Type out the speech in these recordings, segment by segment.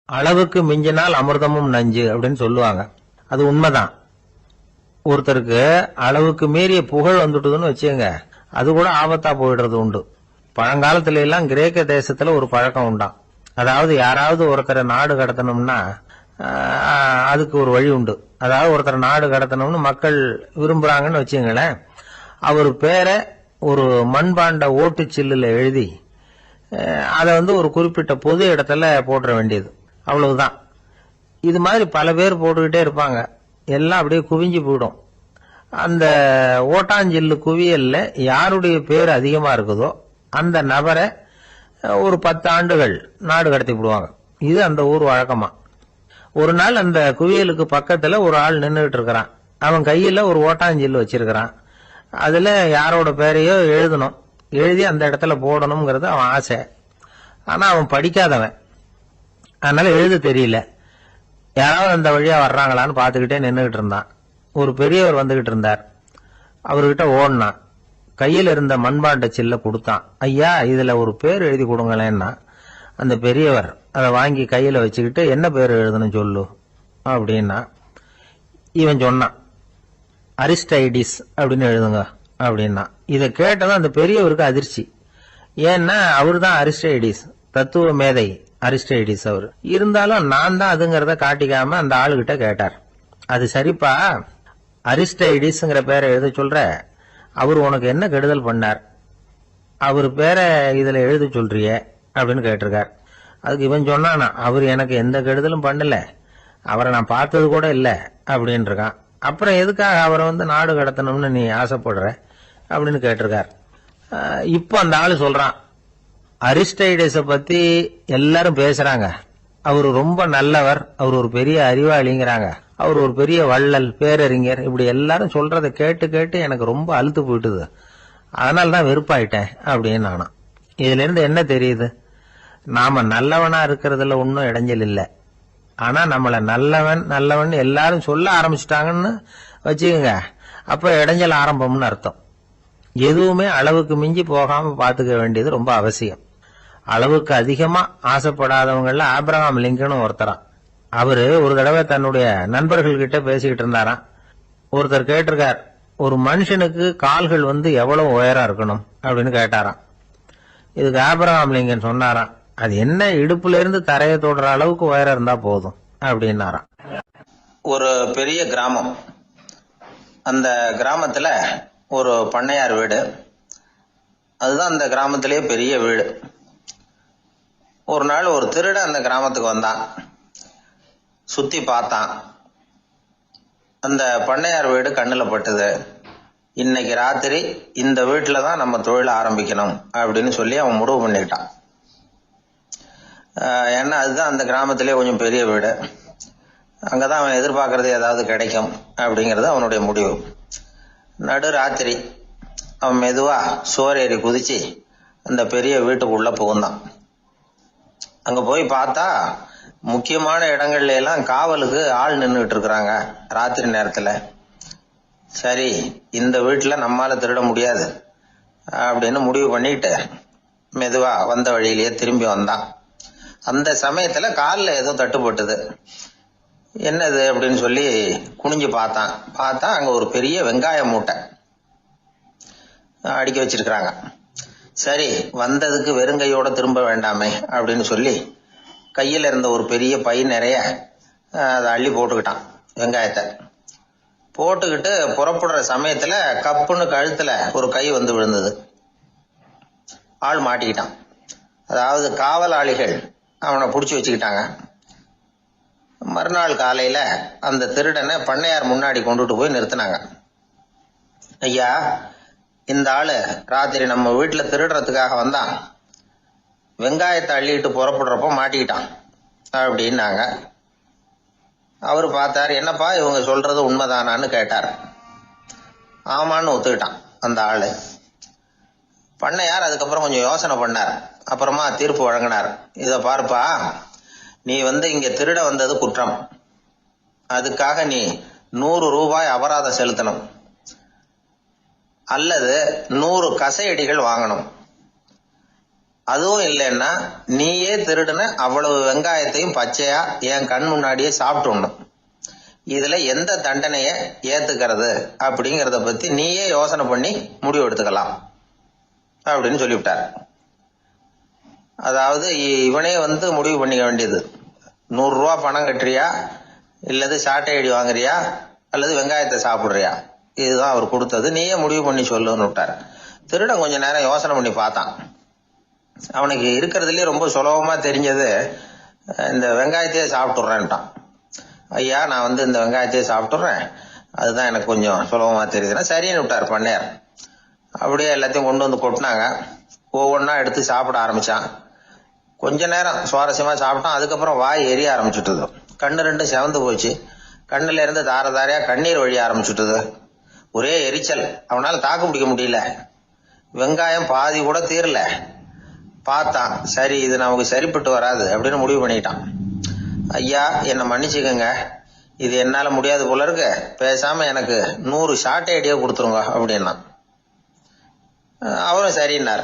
அளவுக்கு மிஞ்சினால் அமிர்தமும் நஞ்சு அப்படின்னு சொல்லுவாங்க. அது உண்மைதான். ஒருத்தருக்கு அளவுக்கு மீறிய புகழ் வந்துட்டுதுன்னு வச்சுங்க, அது கூட ஆபத்தா போயிடுறது உண்டு. பழங்காலத்துல எல்லாம் கிரேக்க தேசத்துல ஒரு பழக்கம் உண்டாம். அதாவது யாராவது ஒருத்தரை நாடு கடத்தணும்னா அதுக்கு ஒரு வழி உண்டு. அதாவது ஒருத்தரை நாடு கடத்தணும்னு மக்கள் விரும்புறாங்கன்னு வச்சுங்களேன், அவர் பேரை ஒரு மண்பாண்ட ஓட்டு சில்லுல எழுதி அதை ஒரு குறிப்பிட்ட பொது இடத்துல போட்டுற வேண்டியது, அவ்வளவுதான். இது மாதிரி பல பேர் போட்டுக்கிட்டே இருப்பாங்க. எல்லாம் அப்படியே குவிஞ்சு போயிடும். அந்த ஓட்டாஞ்சில்லு குவியல்ல யாருடைய பேர் அதிகமா இருக்குதோ அந்த நபரை ஒரு 10 ஆண்டுகள் நாடு கடத்தி விடுவாங்க. இது அந்த ஊர் வழக்கமா. ஒரு நாள் அந்த குவியலுக்கு பக்கத்துல ஒரு ஆள் நின்றுட்டு இருக்கிறான். அவன் கையில ஒரு ஓட்டாஞ்சில்லு வச்சிருக்கிறான். அதுல யாரோட பேரையோ எழுதணும், எழுதி அந்த இடத்துல போடணுங்கிறது அவன் ஆசை. ஆனா அவன் படிக்காதவன், அதனால எழுத தெரியல. யாராவது அந்த வழியா வர்றாங்களான்னு பாத்துக்கிட்டே நின்றுகிட்டு இருந்தான். ஒரு பெரியவர் வந்துகிட்டு இருந்தார். அவர்கிட்ட ஓடினான். கையில் இருந்த மண்பாண்ட சில்ல கொடுத்தான். ஐயா, இதுல ஒரு பேர் எழுதி கொடுங்களேன்னா. அந்த பெரியவர் அதை வாங்கி கையில வச்சுக்கிட்டு, என்ன பேர் எழுதணும் சொல்லு அப்படின்னா. இவன் சொன்னான், அரிஸ்டைடிஸ் அப்படின்னு எழுதுங்க அப்படின்னா. இதை கேட்டதும் அந்த பெரியவருக்கு அதிர்ச்சி. ஏன்னா அவரு தான் அரிஸ்டைடிஸ், தத்துவ மேதை அரிஸ்டைடிஸ் அவர். இருந்தாலும் நான் தான் அதுங்கிறத காட்டிக்காம அந்த ஆளுகிட்ட கேட்டார். அது சரிப்பா, அரிஸ்டைடிஸ்ங்கிற பேரை எழுத சொல்ற, அவர் உனக்கு என்ன கெடுதல் பண்ணார், அவர் பேரை இதுல எழுத சொல்றிய அப்படின்னு கேட்டிருக்கார். அதுக்கு இவன் சொன்னானா, அவர் எனக்கு எந்த கெடுதலும் பண்ணல, அவரை நான் பார்த்தது கூட இல்ல அப்படின்னு இருக்கான். அப்புறம் எதுக்காக அவரை நாடு கடத்தணும்னு நீ ஆசைப்படுற அப்படின்னு கேட்டிருக்கார். இப்போ அந்த ஆளு சொல்றான், அரிஸ்டைடஸ பத்தி எல்லாரும் பேசுறாங்க, அவர் ரொம்ப நல்லவர், அவர் ஒரு பெரிய அறிவாளிங்கிறாங்க, அவர் ஒரு பெரிய வள்ளல், பேரறிஞர், இப்படி எல்லாரும் சொல்றதை கேட்டு கேட்டு எனக்கு ரொம்ப அழுத்து போயிட்டுது, அதனால்தான் வெறுப்பாயிட்டேன் அப்படின்னு நானும். இதுல இருந்து என்ன தெரியுது, நாம நல்லவனா இருக்கிறதுல ஒன்னும் இடைஞ்சல் இல்லை. ஆனா நம்மள நல்லவன் நல்லவன் எல்லாரும் சொல்ல ஆரம்பிச்சுட்டாங்கன்னு வச்சுக்கோங்க, அப்ப இடைஞ்சல் ஆரம்பம்னு அர்த்தம். எதுவுமே அளவுக்கு மிஞ்சி போகாம பாத்துக்க வேண்டியது ரொம்ப அவசியம். அளவுக்கு அதிகமா ஆசைப்படாதவங்கள ஆபிரகாம் லிங்கனும் ஒருத்தரான். அவரு ஒரு தடவை தன்னுடைய நண்பர்கள் கிட்ட பேசிக்கிட்டு இருந்தாராம். ஒருத்தர் கேட்டிருக்கார், ஒரு மனுஷனுக்கு கால்கள் எவ்வளவு உயரம் இருக்கணும் அப்படின்னு கேட்டாராம். இதுக்கு ஆபிரகாம் லிங்கன் சொன்னாராம், அது என்ன, இடுப்புல இருந்து தரையை தொடுற அளவுக்கு உயரம் இருந்தா போதும் அப்படின்னாராம். ஒரு பெரிய கிராமம். அந்த கிராமத்துல ஒரு பண்ணையார் வீடு, அதுதான் அந்த கிராமத்திலேயே பெரிய வீடு. ஒரு நாள் ஒரு திருடன் அந்த கிராமத்துக்கு வந்தான். சுத்தி பார்த்தான். அந்த பண்ணையார் வீடு கண்ணுல பட்டது. இன்னைக்கு ராத்திரி இந்த வீட்டுல தான் நம்ம தொழில் ஆரம்பிக்கணும் அப்படின்னு சொல்லி அவன் முடிவு பண்ணிக்கிட்டான். ஏன்னா அதுதான் அந்த கிராமத்திலே கொஞ்சம் பெரிய வீடு, அங்கதான் அவன் எதிர்பார்க்கறது ஏதாவது கிடைக்கும் அப்படிங்கறது அவனுடைய முடிவு. நடு ராத்திரி அவன் மெதுவா சோரேறி குதிச்சு அந்த பெரிய வீட்டுக்குள்ள புகுந்தான். அங்க போய் பார்த்தா முக்கியமான இடங்கள்ல எல்லாம் காவலுக்கு ஆள் நின்றுட்டு இருக்கிறாங்க ராத்திரி நேரத்துல. சரி, இந்த வீட்டுல நம்மால திருட முடியாது அப்படின்னு முடிவு பண்ணிட்டு மெதுவா வந்த வழியிலேயே திரும்பி வந்தான். அந்த சமயத்துல காலில் ஏதோ தட்டுப்பட்டது. என்னது அப்படின்னு சொல்லி குனிஞ்சு பார்த்தா அங்க ஒரு பெரிய வெங்காய மூட்டை அடுக்கி வச்சிருக்கிறாங்க. சரி, வந்ததுக்கு வெறுங்கையோட திரும்ப வேண்டாமே அப்படின்னு சொல்லி கையில இருந்த ஒரு பெரிய பை நிறைய அதை அள்ளி போட்டுக்கிட்டான். வெங்காயத்தை போட்டுக்கிட்டு புறப்படுற சமயத்துல கப்புன்னு கழுத்துல ஒரு கை விழுந்தது. ஆள் மாட்டிக்கிட்டான். அதாவது காவலாளிகள் அவனை புடிச்சு வச்சுக்கிட்டாங்க. மறுநாள் காலையில அந்த திருடனை பண்ணையார் முன்னாடி கொண்டுட்டு போய் நிறுத்தினாங்க. ஐயா, இந்த ஆளு ராத்திரி நம்ம வீட்டுல திருடுறதுக்காக வந்தான், வெங்காயத்தை அள்ளிட்டு புறப்படுறப்போ மாட்டிக்கிட்டான் அப்படின்னாங்க. அவரு பார்த்தாரு, என்னப்பா இவங்க சொல்றது உண்மைதானான்னு கேட்டார். ஆமான்னு ஒத்துக்கிட்டான் அந்த ஆளு. பண்ணையார் அதுக்கப்புறம் கொஞ்சம் யோசனை பண்ணார். அப்புறமா தீர்ப்பு வழங்கினார். இத பார்ப்பா, நீ இங்க திருட வந்தது குற்றம், அதுக்காக நீ 100 ரூபாய் அபராதம் செலுத்தணும், அல்லது 100 கசையடிகள் வாங்கணும், அதுவும் இல்லைன்னா நீயே திருடுன அவ்வளவு வெங்காயத்தையும் பச்சையா என் கண் முன்னாடியே சாப்பிட்டுணும். இதுல எந்த தண்டனைய ஏத்துக்கிறது அப்படிங்கறத பத்தி நீயே யோசனை பண்ணி முடிவு எடுத்துக்கலாம் அப்படின்னு சொல்லிவிட்டார். அதாவது இவனே முடிவு பண்ணிக்க வேண்டியது, 100 ரூபா பணம் கட்டுறியா, இல்லது சாட்டை அடி வாங்குறியா, அல்லது வெங்காயத்தை சாப்பிடுறியா, இதுதான் அவர் கொடுத்தது, நீயே முடிவு பண்ணி சொல்லுன்னு விட்டார். திருடன் கொஞ்ச நேரம் யோசனை பண்ணி பார்த்தான். அவனுக்கு இருக்கிறதுலயே ரொம்ப சுலபமா தெரிஞ்சது இந்த வெங்காயத்தையே சாப்பிட்டுறேன்ட்டான். ஐயா நான் இந்த வெங்காயத்தையே சாப்பிட்டுறேன், அதுதான் எனக்கு கொஞ்சம் சுலபமா தெரியுதுன்னா சரின்னு விட்டார் பண்ணையார். அப்படியே எல்லாத்தையும் கொண்டு கொட்டினாங்க. ஒவ்வொன்றா எடுத்து சாப்பிட ஆரம்பிச்சான். கொஞ்ச நேரம் சுவாரஸ்யமா சாப்பிட்டான். அதுக்கப்புறம் வாய் எரிய ஆரம்பிச்சுட்டுது. கண்ணு ரெண்டும் செவந்து போச்சு. கண்ணுல இருந்து தார தாரையா கண்ணீர் வழிய ஆரம்பிச்சுட்டுது. ஒரே எரிச்சல். அவனால தாக்கு பிடிக்க முடியல. வெங்காயம் பாதி கூட தீரல. பார்த்தான், சரி இது நமக்கு சரிப்பட்டு வராது அப்படின்னு முடிவு பண்ணிட்டான். ஐயா என்னை மன்னிச்சுக்கங்க, இது என்னால முடியாது போல இருக்கு, பேசாம எனக்கு 100 ஷார்ட் ஐடியா கொடுத்துருங்க அப்படின்னா. அவரும் சரின்னார்.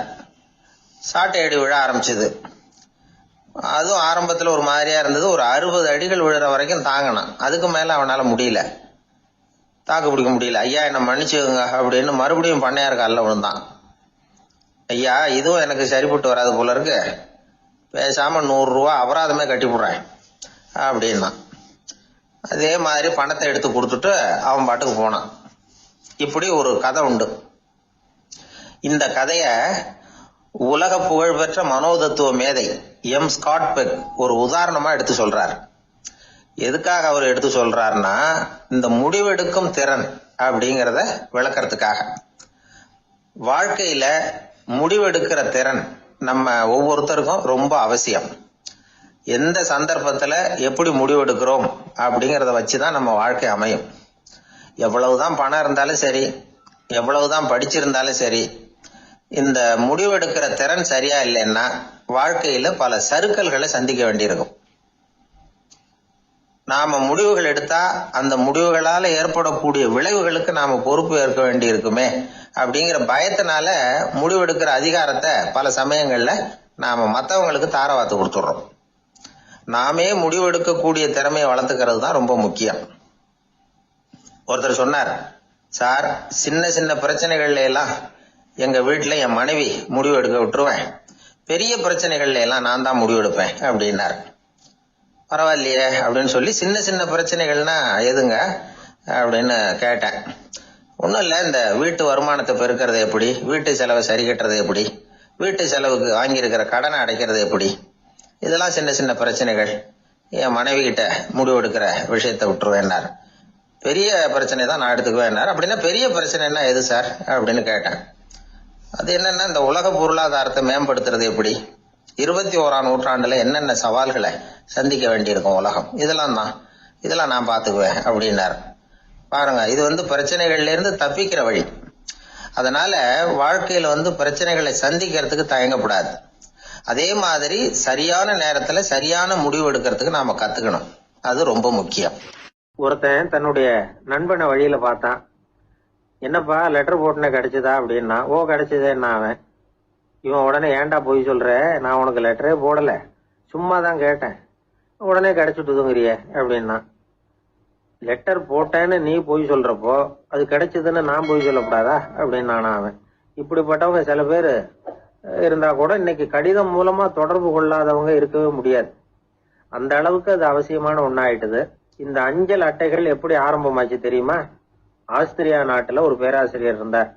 ஷார்ட் ஐடி விழ ஆரம்பிச்சது. அதுவும் ஆரம்பத்துல ஒரு மாதிரியா இருந்தது. ஒரு 60 அடிகள் விழுற வரைக்கும் தாங்கினான். அதுக்கு மேல அவனால முடியல, தாக்கு பிடிக்க முடியல. ஐயா என்னை மன்னிச்சுக்கோங்க அப்படின்னு மறுபடியும் பண்ணையார் காலில் விழுந்தான். ஐயா இதுவும் எனக்கு சரிப்பட்டு வராது போல இருக்கு, பேசாம 100 ரூபா அபராதமே கட்டி போடுறேன் அப்படின்னா. அதே மாதிரி பணத்தை எடுத்து கொடுத்துட்டு அவன் பாட்டுக்கு போனான். இப்படி ஒரு கதை உண்டு. இந்த கதைய உலக புகழ்பெற்ற மனோதத்துவ மேதை எம் ஸ்காட் பெக் ஒரு உதாரணமா எடுத்து சொல்றார். எதுக்காக அவர் எடுத்து சொல்றாருன்னா, இந்த முடிவெடுக்கும் திறன் அப்படிங்கறத விளக்கறதுக்காக. வாழ்க்கையில முடிவெடுக்கிற திறன் நம்ம ஒவ்வொருத்தருக்கும் ரொம்ப அவசியம். எந்த சந்தர்ப்பத்துல எப்படி முடிவெடுக்கிறோம் அப்படிங்கறத வச்சுதான் நம்ம வாழ்க்கை அமையும். எவ்வளவுதான் பணம் இருந்தாலும் சரி, எவ்வளவுதான் படிச்சிருந்தாலும் சரி, இந்த முடிவெடுக்கிற திறன் சரியா இல்லைன்னா வாழ்க்கையில பல சறுக்கல்களை சந்திக்க வேண்டியிருக்கும். நாம முடிவுகள் எடுத்தா அந்த முடிவுகளால ஏற்படக்கூடிய விளைவுகளுக்கு நாம பொறுப்பு ஏற்க வேண்டி இருக்குமே அப்படிங்கிற பயத்தினால முடிவெடுக்கிற அதிகாரத்தை பல சமயங்கள்ல நாம மற்றவங்களுக்கு தாரவாத்து கொடுத்துடுறோம். நாமே முடிவெடுக்கக்கூடிய திறமையை வளர்த்துக்கிறது தான் ரொம்ப முக்கியம். ஒருத்தர் சொன்னார், சார் சின்ன சின்ன பிரச்சனைகள்ல எல்லாம் எங்க வீட்டுல என் மனைவி முடிவு எடுக்க விட்டுருவேன், பெரிய பிரச்சனைகள்ல எல்லாம் நான் தான் முடிவெடுப்பேன் அப்படின்னாரு. பரவாயில்லையே அப்படின்னு சொல்லி சின்ன சின்ன பிரச்சனைகள்னா எதுங்க அப்படின்னு கேட்டேன். ஒன்றும் இல்லை, இந்த வீட்டு வருமானத்தை பெருக்கிறது எப்படி, வீட்டு செலவை சரி கட்டுறது எப்படி, வீட்டு செலவுக்கு வாங்கியிருக்கிற கடனை அடைக்கிறது எப்படி, இதெல்லாம் சின்ன சின்ன பிரச்சனைகள், என் மனைவி கிட்ட முடிவெடுக்கிற விஷயத்தை விட்டுருவேன்னாரு. பெரிய பிரச்சனை தான் நான் எடுத்துக்குவேன்னாரு. அப்படின்னா பெரிய பிரச்சனைன்னா எது சார் அப்படின்னு கேட்டேன். அது என்னன்னா, இந்த உலக பொருளாதாரத்தை மேம்படுத்துறது எப்படி, 21ஆம் நூற்றாண்டுல என்னென்ன சவால்களை சந்திக்க வேண்டியிருக்கும் உலகம், இதெல்லாம் நான் பாத்துக்குவேன் அப்படின்னாரு. பாருங்க, இது பிரச்சனைகள்ல இருந்து தப்பிக்கிற வழி. அதனால வாழ்க்கையில பிரச்சனைகளை சந்திக்கிறதுக்கு தயங்கக்கூடாது. அதே மாதிரி சரியான நேரத்துல சரியான முடிவு எடுக்கிறதுக்கு நாம கத்துக்கணும். அது ரொம்ப முக்கியம். ஒருத்தன் தன்னுடைய நண்பனை வழியில பார்த்தான். என்னப்பா லெட்டர் போட்டுன கிடைச்சதா அப்படின்னா. ஓ கிடைச்சதேன்னா அவன். இவன் உடனே ஏன்டா போய் சொல்ற, நான் உனக்கு லெட்டரே போடல, சும்மா தான் கேட்டேன், உடனே கிடைச்சிட்டுதுங்கிறிய அப்படின்னா. லெட்டர் போட்டேன்னு நீ போய் சொல்றப்போ அது கிடைச்சதுன்னு நான் போய் சொல்லக்கூடாதா அப்படின்னானா அவன். இப்படிப்பட்டவங்க சில பேர் இருந்தா கூட இன்னைக்கு கடிதம் மூலமா தொடர்பு கொள்ளாதவங்க இருக்கவே முடியாது. அந்த அளவுக்கு அது அவசியமான ஒன்னாயிட்டுது. இந்த அஞ்சல் அட்டைகள் எப்படி ஆரம்பமாச்சு தெரியுமா? ஆஸ்திரியா நாட்டுல ஒரு பேராசிரியர் இருந்தார்.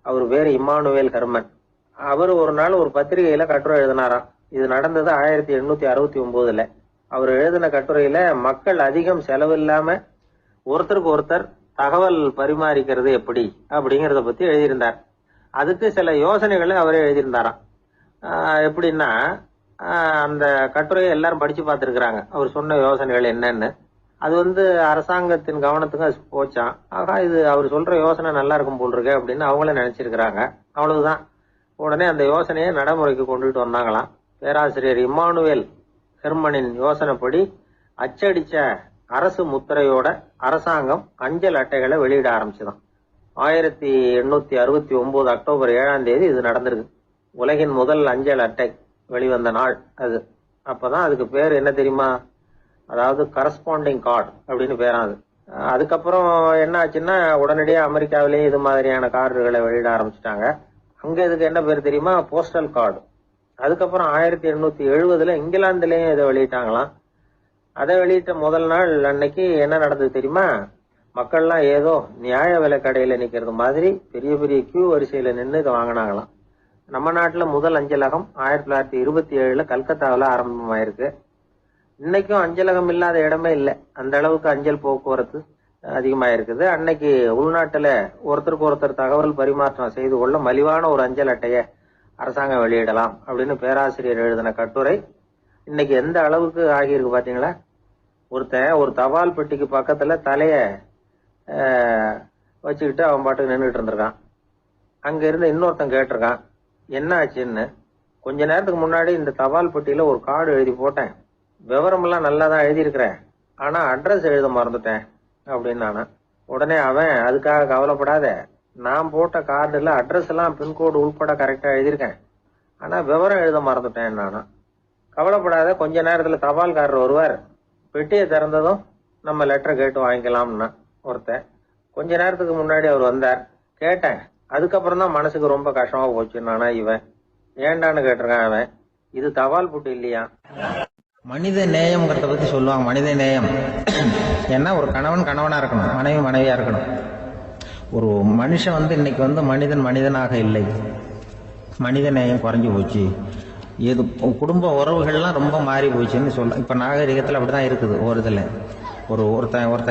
அவர் பேரு இம்மானுவேல் ஹெர்மன். அவர் ஒரு நாள் ஒரு பத்திரிகையில கட்டுரை எழுதினாராம். இது நடந்தது 1869. அவர் எழுதின கட்டுரையில மக்கள் அதிகம் செலவில்லாம ஒருத்தருக்கு ஒருத்தர் தகவல் பரிமாறிக்கிறது எப்படி அப்படிங்கறத பத்தி எழுதியிருந்தார். அதுக்கு சில யோசனைகளை அவரே எழுதியிருந்தாராம். எப்படின்னா, அந்த கட்டுரையை எல்லாரும் படிச்சு பார்த்திருக்கிறாங்க. அவர் சொன்ன யோசனைகள் என்னன்னு. அது அரசாங்கத்தின் கவனத்துக்கு அது போச்சான். ஆகா, இது அவர் சொல்ற யோசனை நல்லா இருக்கும் போல் இருக்கு அப்படின்னு அவங்களே நினைச்சிருக்கிறாங்க. அவ்வளவுதான். உடனே அந்த யோசனையை நடைமுறைக்கு கொண்டுட்டு வந்தாங்களாம். பேராசிரியர் இம்மானுவேல் ஹெர்மனின் யோசனைப்படி அச்சடிச்ச அரசு முத்திரையோட அரசாங்கம் அஞ்சல் அட்டைகளை வெளியிட ஆரம்பிச்சுதான். 1869 அக்டோபர் 7ஆம் தேதி இது நடந்திருக்கு. உலகின் முதல் அஞ்சல் அட்டை வெளிவந்த நாள் அது. அப்பதான் அதுக்கு பேர் என்ன தெரியுமா? அதாவது கரஸ்பாண்டிங் கார்டு அப்படின்னு பேராது. அதுக்கப்புறம் என்ன ஆச்சுன்னா உடனடியாக அமெரிக்காவிலேயே இது மாதிரியான கார்டுகளை வெளியிட ஆரம்பிச்சிட்டாங்க. அங்க இதுக்கு என்ன பேர் தெரியுமா? Postal card. அதுக்கப்புறம் 1870 இங்கிலாந்துலயும் இதை வெளியிட்டாங்களாம். அதை வெளியிட்ட முதல் நாள் அன்னைக்கு என்ன நடந்தது தெரியுமா? மக்கள்லாம் ஏதோ நியாய விலை கடையில நிக்கிறது மாதிரி பெரிய பெரிய கியூ வரிசையில நின்று இதை வாங்கினாங்களாம். நம்ம நாட்டுல முதல் அஞ்சலகம் 1927 கல்கத்தாவில் ஆரம்பமாயிருக்கு. இன்னைக்கும் அஞ்சலகம் இல்லாத இடமே இல்லை. அந்த அளவுக்கு அஞ்சல் போக்குவரத்து அதிகமாயிருக்குது. அன்னைக்கு உள்நாட்டுல ஒருத்தருக்கு ஒருத்தர் தகவல் பரிமாற்றம் செய்து கொள்ள மலிவான ஒரு அஞ்சல் அட்டையை அரசாங்கம் வெளியிடலாம் அப்படின்னு பேராசிரியர் எழுதின கட்டுரை இன்னைக்கு எந்த அளவுக்கு ஆகியிருக்கு பாத்தீங்களா? ஒருத்தன் ஒரு தபால் பெட்டிக்கு பக்கத்துல தலைய வச்சுக்கிட்டு அவன் பாட்டுக்கு நின்றுட்டு இருந்திருக்கான். அங்க இருந்து இன்னொருத்தன் கேட்டிருக்கான் என்ன ஆச்சுன்னு. கொஞ்ச நேரத்துக்கு முன்னாடி இந்த தபால் பெட்டியில ஒரு கார்டு எழுதி போட்டேன், விவரம் எல்லாம் நல்லா தான் எழுதியிருக்கிறேன், ஆனா அட்ரஸ் எழுத மறந்துட்டேன் அப்படின்னு நானா. உடனே அவன் அதுக்காக கவலைப்படாத, நான் போட்ட கார்டுல அட்ரஸ் எல்லாம் பின்கோடு உள்பட கரெக்டா எழுதியிருக்கேன், ஆனா விவரம் எழுத மறந்துட்டேன் நானா. கவலைப்படாத, கொஞ்ச நேரத்துல தபால்காரர் வருவார், பெட்டியை திறந்ததும் நம்ம லெட்டரை கேட்டு வாங்கிக்கலாம்னா ஒருத்தன். கொஞ்ச நேரத்துக்கு முன்னாடி அவர் வந்தார், கேட்டேன், அதுக்கப்புறம் தான் மனசுக்கு ரொம்ப கஷ்டமா போச்சு நானா. இவன் ஏண்டான்னு கேட்டிருக்கான். அவன் இது தபால் புட்டு இல்லையா. மனித நேயம்ங்கிறத பத்தி சொல்லுவாங்க. மனித நேயம் ஏன்னா ஒரு கணவன் கணவனா இருக்கணும், மனைவி மனைவியா இருக்கணும். ஒரு மனுஷன் இன்னைக்கு மனிதன் மனிதனாக இல்லை, மனித நேயம் குறைஞ்சு போச்சு. இது குடும்ப உறவுகள்லாம் ரொம்ப மாறி போச்சுன்னு சொல்ல. இப்ப நாகரிகத்துல அப்படிதான் இருக்குது. ஒருத்தன்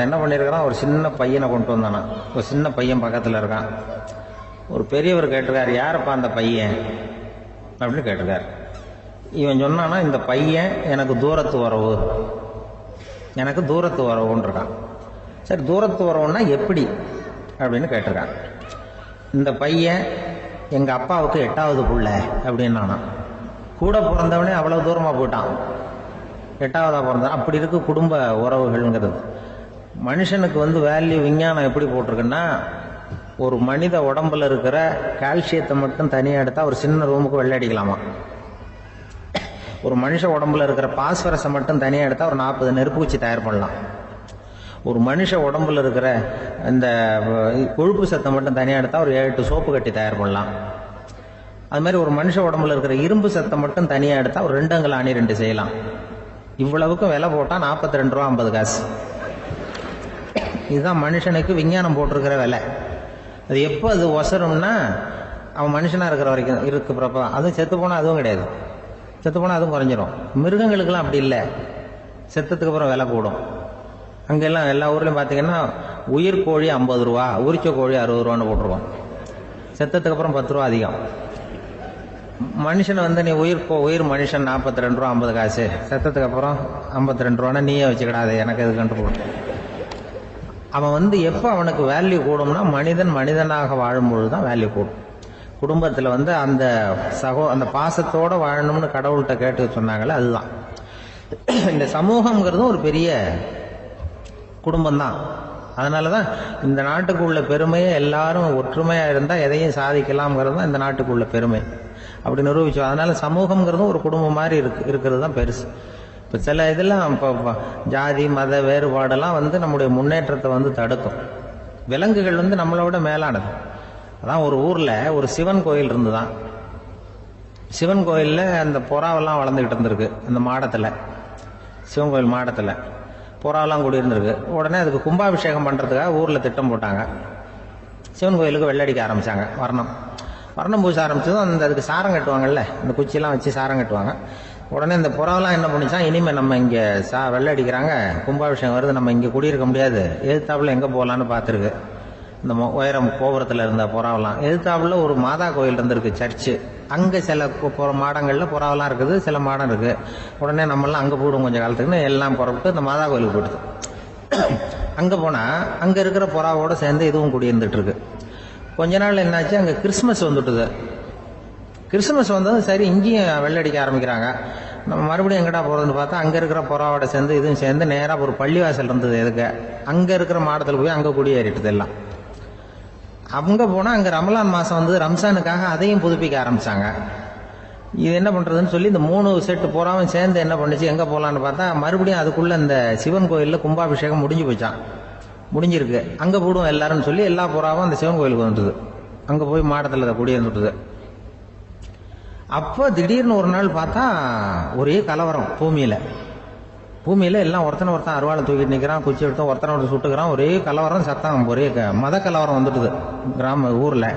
என்ன பண்ணிருக்கான், ஒரு சின்ன பையனை கொண்டு வந்தானா. ஒரு சின்ன பையன் பக்கத்துல இருக்கான். ஒரு பெரியவர் கேட்டிருக்காரு, யாரப்பா அந்த பையன் அப்படின்னு கேட்டிருக்காரு. இவன் சொன்னானா, இந்த பையன் எனக்கு தூரத்து உறவுன்னு இருக்கான். சரி, தூரத்து உறவுன்னா எப்படி அப்படின்னு கேட்டிருக்கான். இந்த பையன் எங்க அப்பாவுக்கு 8வது புள்ள அப்படின்னு. கூட பிறந்தவனே அவ்வளவு தூரமா போயிட்டான், 8வதா பிறந்தான். அப்படி இருக்கு குடும்ப உறவுகள்ங்கிறது. மனுஷனுக்கு வேல்யூ விஞ்ஞானம் எப்படி போட்டிருக்குன்னா, ஒரு மனித உடம்புல இருக்கிற கால்சியத்தை மட்டும் தனியாக எடுத்தா ஒரு சின்ன ரூமுக்கு வெள்ளை அடிக்கலாமா. ஒரு மனுஷ உடம்புல இருக்கிற பாஸ்பரஸை மட்டும் தனியாக எடுத்தா ஒரு 40 நெருப்பு வச்சு தயார் பண்ணலாம். ஒரு மனுஷ உடம்புல இருக்கிற இந்த கொழுப்பு சத்தை மட்டும் தனியாக எடுத்தா ஒரு 7 சோப்பு கட்டி தயார் பண்ணலாம். அது மாதிரி ஒரு மனுஷ உடம்புல இருக்கிற இரும்பு சத்தை மட்டும் தனியாக எடுத்தா ஒரு 2 அங்குல ஆணி 2 செய்யலாம். இவ்வளவுக்கும் விலை போட்டா 42 ரூபா 50 காசு. இதுதான் மனுஷனுக்கு விஞ்ஞானம் போட்டிருக்கிற விலை. அது எப்போ அது ஒசரும்னா, அவன் மனுஷனா இருக்கிற வரைக்கும் இருக்கிறப்ப. அதுவும் செத்து போனா அதுவும் கிடையாது, செத்து போனா அதுவும் குறைஞ்சிரும். மிருகங்களுக்கெல்லாம் அப்படி இல்லை, செத்ததுக்கு அப்புறம் விலை கூடும். அங்கெல்லாம் எல்லா ஊர்லயும் பாத்தீங்கன்னா உயிர் கோழி 50 ரூபா, உரிச்ச கோழி 60 ரூபான்னு போட்டுருவோம். செத்ததுக்கு அப்புறம் 10 ரூபா அதிகம். மனுஷன் நீ உயிர் மனுஷன் 42 ரூபா 50 காசு, செத்ததுக்கு அப்புறம் 52 ரூபான்னா நீயே வச்சுக்கிடாது, எனக்கு எது கண்டு போட்டு. அவன் எப்ப அவனுக்கு வேல்யூ கூடும்னா, மனிதன் மனிதனாக வாழும்பொழுதுதான் வேல்யூ கூடும். குடும்பத்துல அந்த அந்த பாசத்தோட வாழணும்னு கடவுள்கிட்ட கேட்டு சொன்னாங்களே, அதுதான். இந்த சமூகம்ங்கிறதும் ஒரு பெரிய குடும்பம் தான். அதனாலதான் இந்த நாட்டுக்குள்ள பெருமையை எல்லாரும் ஒற்றுமையா இருந்தா எதையும் சாதிக்கலாம்ங்கிறது தான் இந்த நாட்டுக்குள்ள பெருமை. அப்படி நிரூபிச்சோம். அதனால சமூகம்ங்கிறதும் ஒரு குடும்பம் மாதிரி இருக்கிறது தான் பெருசு. இப்போ சில இதெல்லாம் இப்போ ஜாதி மத வேறுபாடெல்லாம் நம்முடைய முன்னேற்றத்தை தடுக்கும். விலங்குகள் நம்மளோட மேலானது. அதான் ஒரு ஊர்ல ஒரு சிவன் கோயில் இருந்துதான். சிவன் கோயில்ல அந்த புறாவெல்லாம் வளர்ந்துகிட்டு இருந்திருக்கு. அந்த மாடத்துல, சிவன் கோயில் மாடத்துல புறாவெல்லாம் கூடி இருந்திருக்கு. உடனே அதுக்கு கும்பாபிஷேகம் பண்றதுக்காக ஊர்ல திட்டம் போட்டாங்க. சிவன் கோயிலுக்கு வெள்ளடிக்க ஆரம்பிச்சாங்க. வர்ணம் பூச ஆரம்பிச்சதும் அதுக்கு சாரம் கட்டுவாங்கல்ல, இந்த குச்சியெல்லாம் வச்சு சாரம் கட்டுவாங்க. உடனே இந்த புறாவெல்லாம் என்ன பண்ணிச்சான், இனிமே நம்ம இங்க வெள்ளை அடிக்கிறாங்க, கும்பாபிஷேகம் வருது, நம்ம இங்க குடியிருக்க முடியாது, எதிர்த்தாப்புல எங்க போகலான்னு பார்த்துருக்கு. இந்த உயரம் கோபுரத்துல இருந்த புறாவெல்லாம் எதிர்த்தாப்புல ஒரு மாதா கோயில் இருந்திருக்கு, சர்ச்சு. அங்க சில மாடங்கள்ல புறாவெல்லாம் இருக்குது, சில மாடம் இருக்கு. உடனே நம்மளாம் அங்க போயிடும் கொஞ்சம் காலத்துக்குன்னு எல்லாம் புறப்பட்டு இந்த மாதா கோயிலுக்கு போயிடுது. அங்க போனா அங்க இருக்கிற புறாவோட சேர்ந்து இதுவும் குடியிருந்துட்டு இருக்கு. கொஞ்ச நாள் என்னாச்சு, அங்க கிறிஸ்துமஸ் வந்துட்டுது. கிறிஸ்துமஸ் வந்ததும் சரி, இங்கேயும் வெள்ளடிக்க ஆரம்பிக்கிறாங்க. நம்ம மறுபடியும் எங்கடா போறதுன்னு பார்த்தா, அங்க இருக்கிற புறாவோட சேர்ந்து இதுவும் சேர்ந்து நேரா ஒரு பள்ளிவாசல் இருந்தது. எதுக்கு அங்க இருக்கிற மாடத்துல போய் அங்க குடியேறிட்டுது எல்லாம். அங்க போனா அங்க ரமலான் மாசம் ரம்ஜானுக்காக அதையும் புதுப்பிக்க ஆரம்பிச்சாங்க. இது என்ன பண்றதுன்னு சொல்லி இந்த 3 செட்டு புறாவும் சேர்ந்து என்ன பண்ணுச்சு, எங்க போலான்னு பார்த்தா மறுபடியும் அதுக்குள்ள இந்த சிவன் கோயில்ல கும்பாபிஷேகம் முடிஞ்சு போச்சான். முடிஞ்சிருக்கு, அங்க போடுவோம் எல்லாரும் சொல்லி எல்லா புறாவும் அந்த சிவன் கோயிலுக்கு வந்துட்டுது. அங்க போய் மாடத்துல குடியிருந்துட்டுது. அப்போ திடீர்னு ஒரு நாள் பார்த்தா ஒரே கலவரம் பூமியில எல்லாம் ஒருத்தனை அருவாளை தூக்கிட்டு நிற்கிறான், குச்சி எடுத்து ஒருத்தனை சுட்டுக்கிறான், ஒரே கலவரம், சத்தம், ஒரே மத கலவரம் வந்துட்டுது ஊர்ல.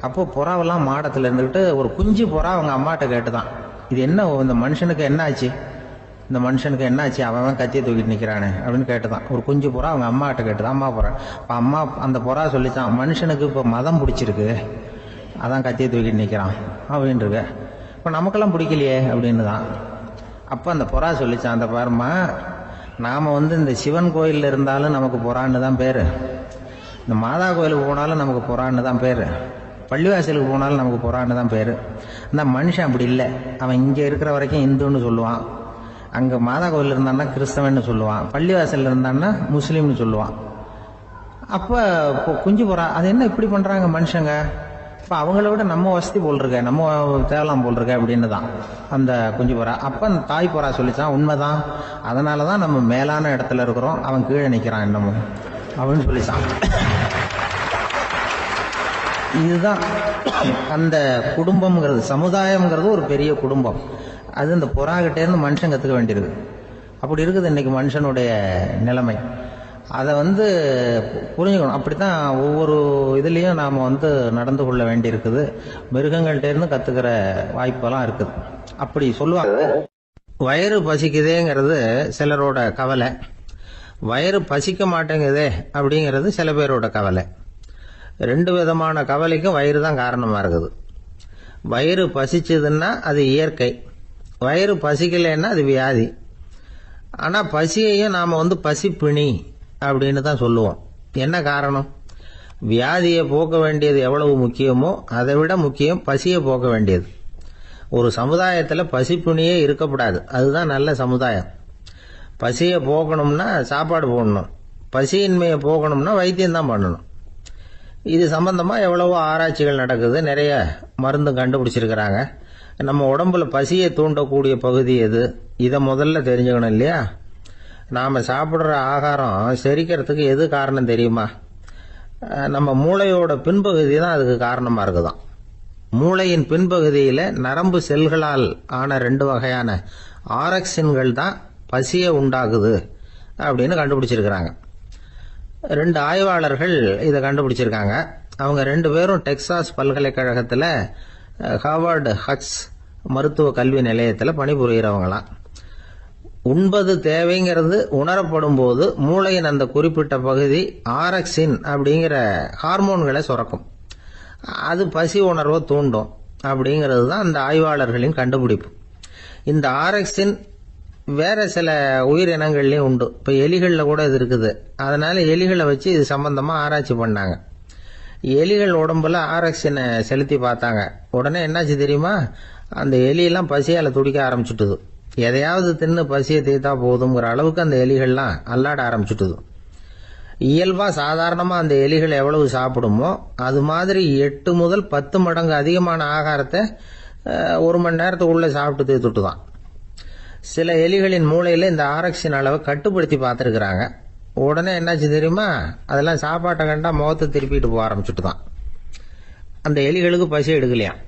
அப்போ புறாவெல்லாம் மாடத்துல இருந்துக்கிட்டு ஒரு குஞ்சு புறா அவங்க அம்மாட்ட கேட்டுதான், இது என்ன, இந்த மனுஷனுக்கு என்ன ஆச்சு, அவன் கத்தியை தூக்கிட்டு நிற்கிறானே அப்படின்னு கேட்டுதான். ஒரு குஞ்சு புறா அவங்க அம்மாட்ட கேட்டுதான், அம்மா புறா. இப்போ அம்மா அந்த புறா சொல்லித்தான், மனுஷனுக்கு இப்போ மதம் பிடிச்சிருக்கு, அதான் கத்தியை தூக்கிட்டு நிற்கிறான் அப்படின்ட்டு. இப்போ நமக்கெல்லாம் பிடிக்கலையே அப்படின்னு தான். அப்போ அந்த புறா சொல்லிச்சான், அந்த பாருமா, நாம் இந்த சிவன் கோயிலில் இருந்தாலும் நமக்கு புறான்னு தான் பேர், இந்த மாதா கோயிலுக்கு போனாலும் நமக்கு புறான்னு தான் பேர், பள்ளிவாசலுக்கு போனாலும் நமக்கு புறான்னு தான் பேர். அந்த மனுஷன் அப்படி இல்லை, அவன் இங்கே இருக்கிற வரைக்கும் இந்துன்னு சொல்லுவான், அங்கே மாதா கோயில் இருந்தான்னா கிறிஸ்தவன்னு சொல்லுவான், பள்ளிவாசலில் இருந்தான்னா முஸ்லீம்னு சொல்லுவான். அப்போ குஞ்சு புறா, அது என்ன இப்படி பண்ணுறாங்க மனுஷங்க, இப்போ அவங்கள விட நம்ம வசதி போல் இருக்க, நம்ம தேவலாம் போல் இருக்க அப்படின்னு தான் அந்த குஞ்சு புறா. அப்போ அந்த தாய் புறா சொல்லிச்சான், உண்மைதான், அதனால தான் நம்ம மேலான இடத்துல இருக்கிறோம், அவன் கீழே நிற்கிறான் என்னமோ அப்படின்னு சொல்லிச்சான். இதுதான் அந்த குடும்பம்ங்கிறது, சமுதாயம்ங்கிறது ஒரு பெரிய குடும்பம். அது இந்த புறாகிட்டேருந்து மனுஷன் கற்றுக்க வேண்டியிருக்கு. அப்படி இருக்குது இன்னைக்கு மனுஷனுடைய நிலைமை. அதை புரிஞ்சுக்கணும். அப்படித்தான் ஒவ்வொரு இதுலேயும் நாம் நடந்து கொள்ள வேண்டியிருக்குது. மிருகங்கள்டேருந்து கற்றுக்கிற வாய்ப்பெல்லாம் இருக்குது. அப்படி சொல்லுவாங்க, வயிறு பசிக்குதேங்கிறது சிலரோட கவலை, வயிறு பசிக்க மாட்டேங்குதே அப்படிங்கிறது சில பேரோட கவலை. 2 விதமான கவலைக்கும் வயிறு தான் காரணமாக இருக்குது. வயிறு பசிச்சதுன்னா அது இயற்கை, வயிறு பசிக்கலைன்னா அது வியாதி. ஆனால் பசியையும் நாம் பசிப்பிணி அப்படின்னு தான் சொல்லுவோம். என்ன காரணம்? வியாதியை போக்க வேண்டியது எவ்வளவு முக்கியமோ அதை விட முக்கியம் பசியை போக்க வேண்டியது. ஒரு சமுதாயத்தில் பசிப்பிணியே இருக்கக்கூடாது, அதுதான் நல்ல சமுதாயம். பசியை போக்கணும்னா சாப்பாடு போடணும், பசியின்மையை போக்கணும்னா வைத்தியம்தான் பண்ணணும். இது சம்பந்தமாக எவ்வளவோ ஆராய்ச்சிகள் நடக்குது, நிறைய மருந்து கண்டுபிடிச்சிருக்கிறாங்க. நம்ம உடம்புல பசியை தூண்டக்கூடிய பகுதி எது, இதை முதல்ல தெரிஞ்சுக்கணும் இல்லையா? நாம் சாப்பிட்ற ஆகாரம் செரிக்கிறதுக்கு எது காரணம் தெரியுமா? நம்ம மூளையோட பின்பகுதி தான் அதுக்கு காரணமாக இருக்குதாம். மூளையின் பின்பகுதியில் நரம்பு செல்களால் ஆன 2 வகையான ஆரக்சின்கள் தான் பசியை உண்டாகுது அப்படின்னு கண்டுபிடிச்சிருக்கிறாங்க. 2 ஆய்வாளர்கள் இதை கண்டுபிடிச்சிருக்காங்க. அவங்க 2 பேரும் டெக்சாஸ் பல்கலைக்கழகத்தில் ஹார்வர்டு ஹக்ஸ் மருத்துவ கல்வி நிலையத்தில் பணிபுரிகிறவங்களாம். உண்பது தேவைங்கிறது உணரப்படும் போது மூளையின் அந்த குறிப்பிட்ட பகுதி ஆரக்சின் அப்படிங்கிற ஹார்மோன்களை சுரக்கும், அது பசி உணர்வை தூண்டும் அப்படிங்கிறது தான் அந்த ஆய்வாளர்களின் கண்டுபிடிப்பு. இந்த ஆரக்சின் வேற சில உயிரினங்கள்லையும் உண்டு. இப்போ எலிகளில் கூட இது இருக்குது. அதனால எலிகளை வச்சு இது சம்பந்தமா ஆராய்ச்சி பண்ணாங்க. எலிகள் உடம்புல ஆரக்சினை செலுத்தி பார்த்தாங்க. உடனே என்னாச்சு தெரியுமா? அந்த எலியெல்லாம் பசியால் துடிக்க ஆரம்பிச்சுட்டுது. எதையாவது தின்னு பசியை தீர்த்தா போதுங்கிற அளவுக்கு அந்த எலிகள்லாம் அல்லாட ஆரம்பிச்சுட்டுது. இயல்பா சாதாரணமா அந்த எலிகள் எவ்வளவு சாப்பிடுமோ அது மாதிரி 8 முதல் 10 மடங்கு அதிகமான ஆகாரத்தை 1 மணி நேரத்துக்குள்ள சாப்பிட்டு தீர்த்துட்டு தான். சில எலிகளின் மூளையில இந்த ஆரக்சின் அளவை கட்டுப்படுத்தி பார்த்துருக்குறாங்க. உடனே என்னாச்சு தெரியுமா? அதெல்லாம் சாப்பாட்டை கண்டா முகத்தை திருப்பிட்டு போக ஆரம்பிச்சுட்டு தான். அந்த எலிகளுக்கு பசி எடுக்கலையாம்.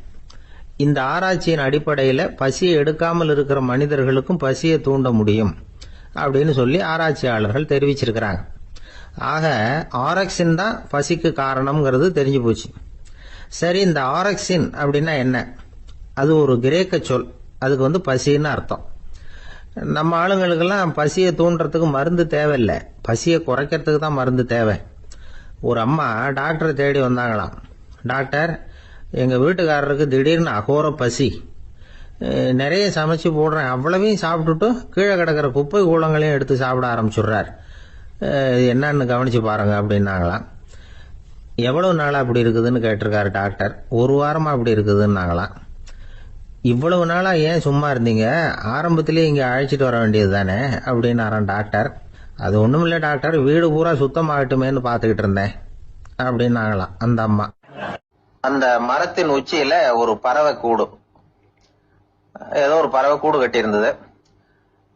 இந்த ஆராய்ச்சியின் அடிப்படையில் பசியை எடுக்காமல் இருக்கிற மனிதர்களுக்கும் பசியை தூண்ட முடியும் அப்படின்னு சொல்லி ஆராய்ச்சியாளர்கள் தெரிவிச்சிருக்கிறாங்க. ஆக ஆரக்சின் தான் பசிக்கு காரணம்ங்கிறது தெரிஞ்சு போச்சு. சரி, இந்த ஆரக்சின் அப்படின்னா என்ன? அது ஒரு கிரேக்க சொல், அதுக்கு பசின்னு அர்த்தம். நம்ம ஆளுங்களுக்கெல்லாம் பசியை தூண்டுறதுக்கு மருந்து தேவையில்லை, பசியை குறைக்கிறதுக்கு தான் மருந்து தேவை. ஒரு அம்மா டாக்டரை தேடி வந்தாங்களாம். டாக்டர், எங்கள் வீட்டுக்காரருக்கு திடீர்னு அகோர பசி, நிறைய சமைச்சு போடுறேன், அவ்வளவையும் சாப்பிட்டுட்டு கீழே கிடக்கிற குப்பை கூலங்களையும் எடுத்து சாப்பிட ஆரம்பிச்சுடுறார், என்னன்னு கவனிச்சு பாருங்க அப்படின்னாங்களாம். எவ்வளவு நாளாக அப்படி இருக்குதுன்னு கேட்டிருக்காரு டாக்டர். 1 வாரமாக அப்படி இருக்குதுன்னாங்களாம். இவ்வளவு நாளாக ஏன் சும்மா இருந்தீங்க, ஆரம்பத்திலேயே இங்கே அழைச்சிட்டு வர வேண்டியது தானே அப்படின்னாரான் டாக்டர். அது ஒன்றும் இல்லை டாக்டர், வீடு பூரா சுத்தமாகட்டுமேன்னு பார்த்துக்கிட்டு இருந்தேன் அப்படின்னாங்களாம் அந்த அம்மா. அந்த மரத்தின் உச்சியில ஒரு பறவை கூடும். ஏதோ ஒரு பறவை கூடு கட்டி இருந்தது.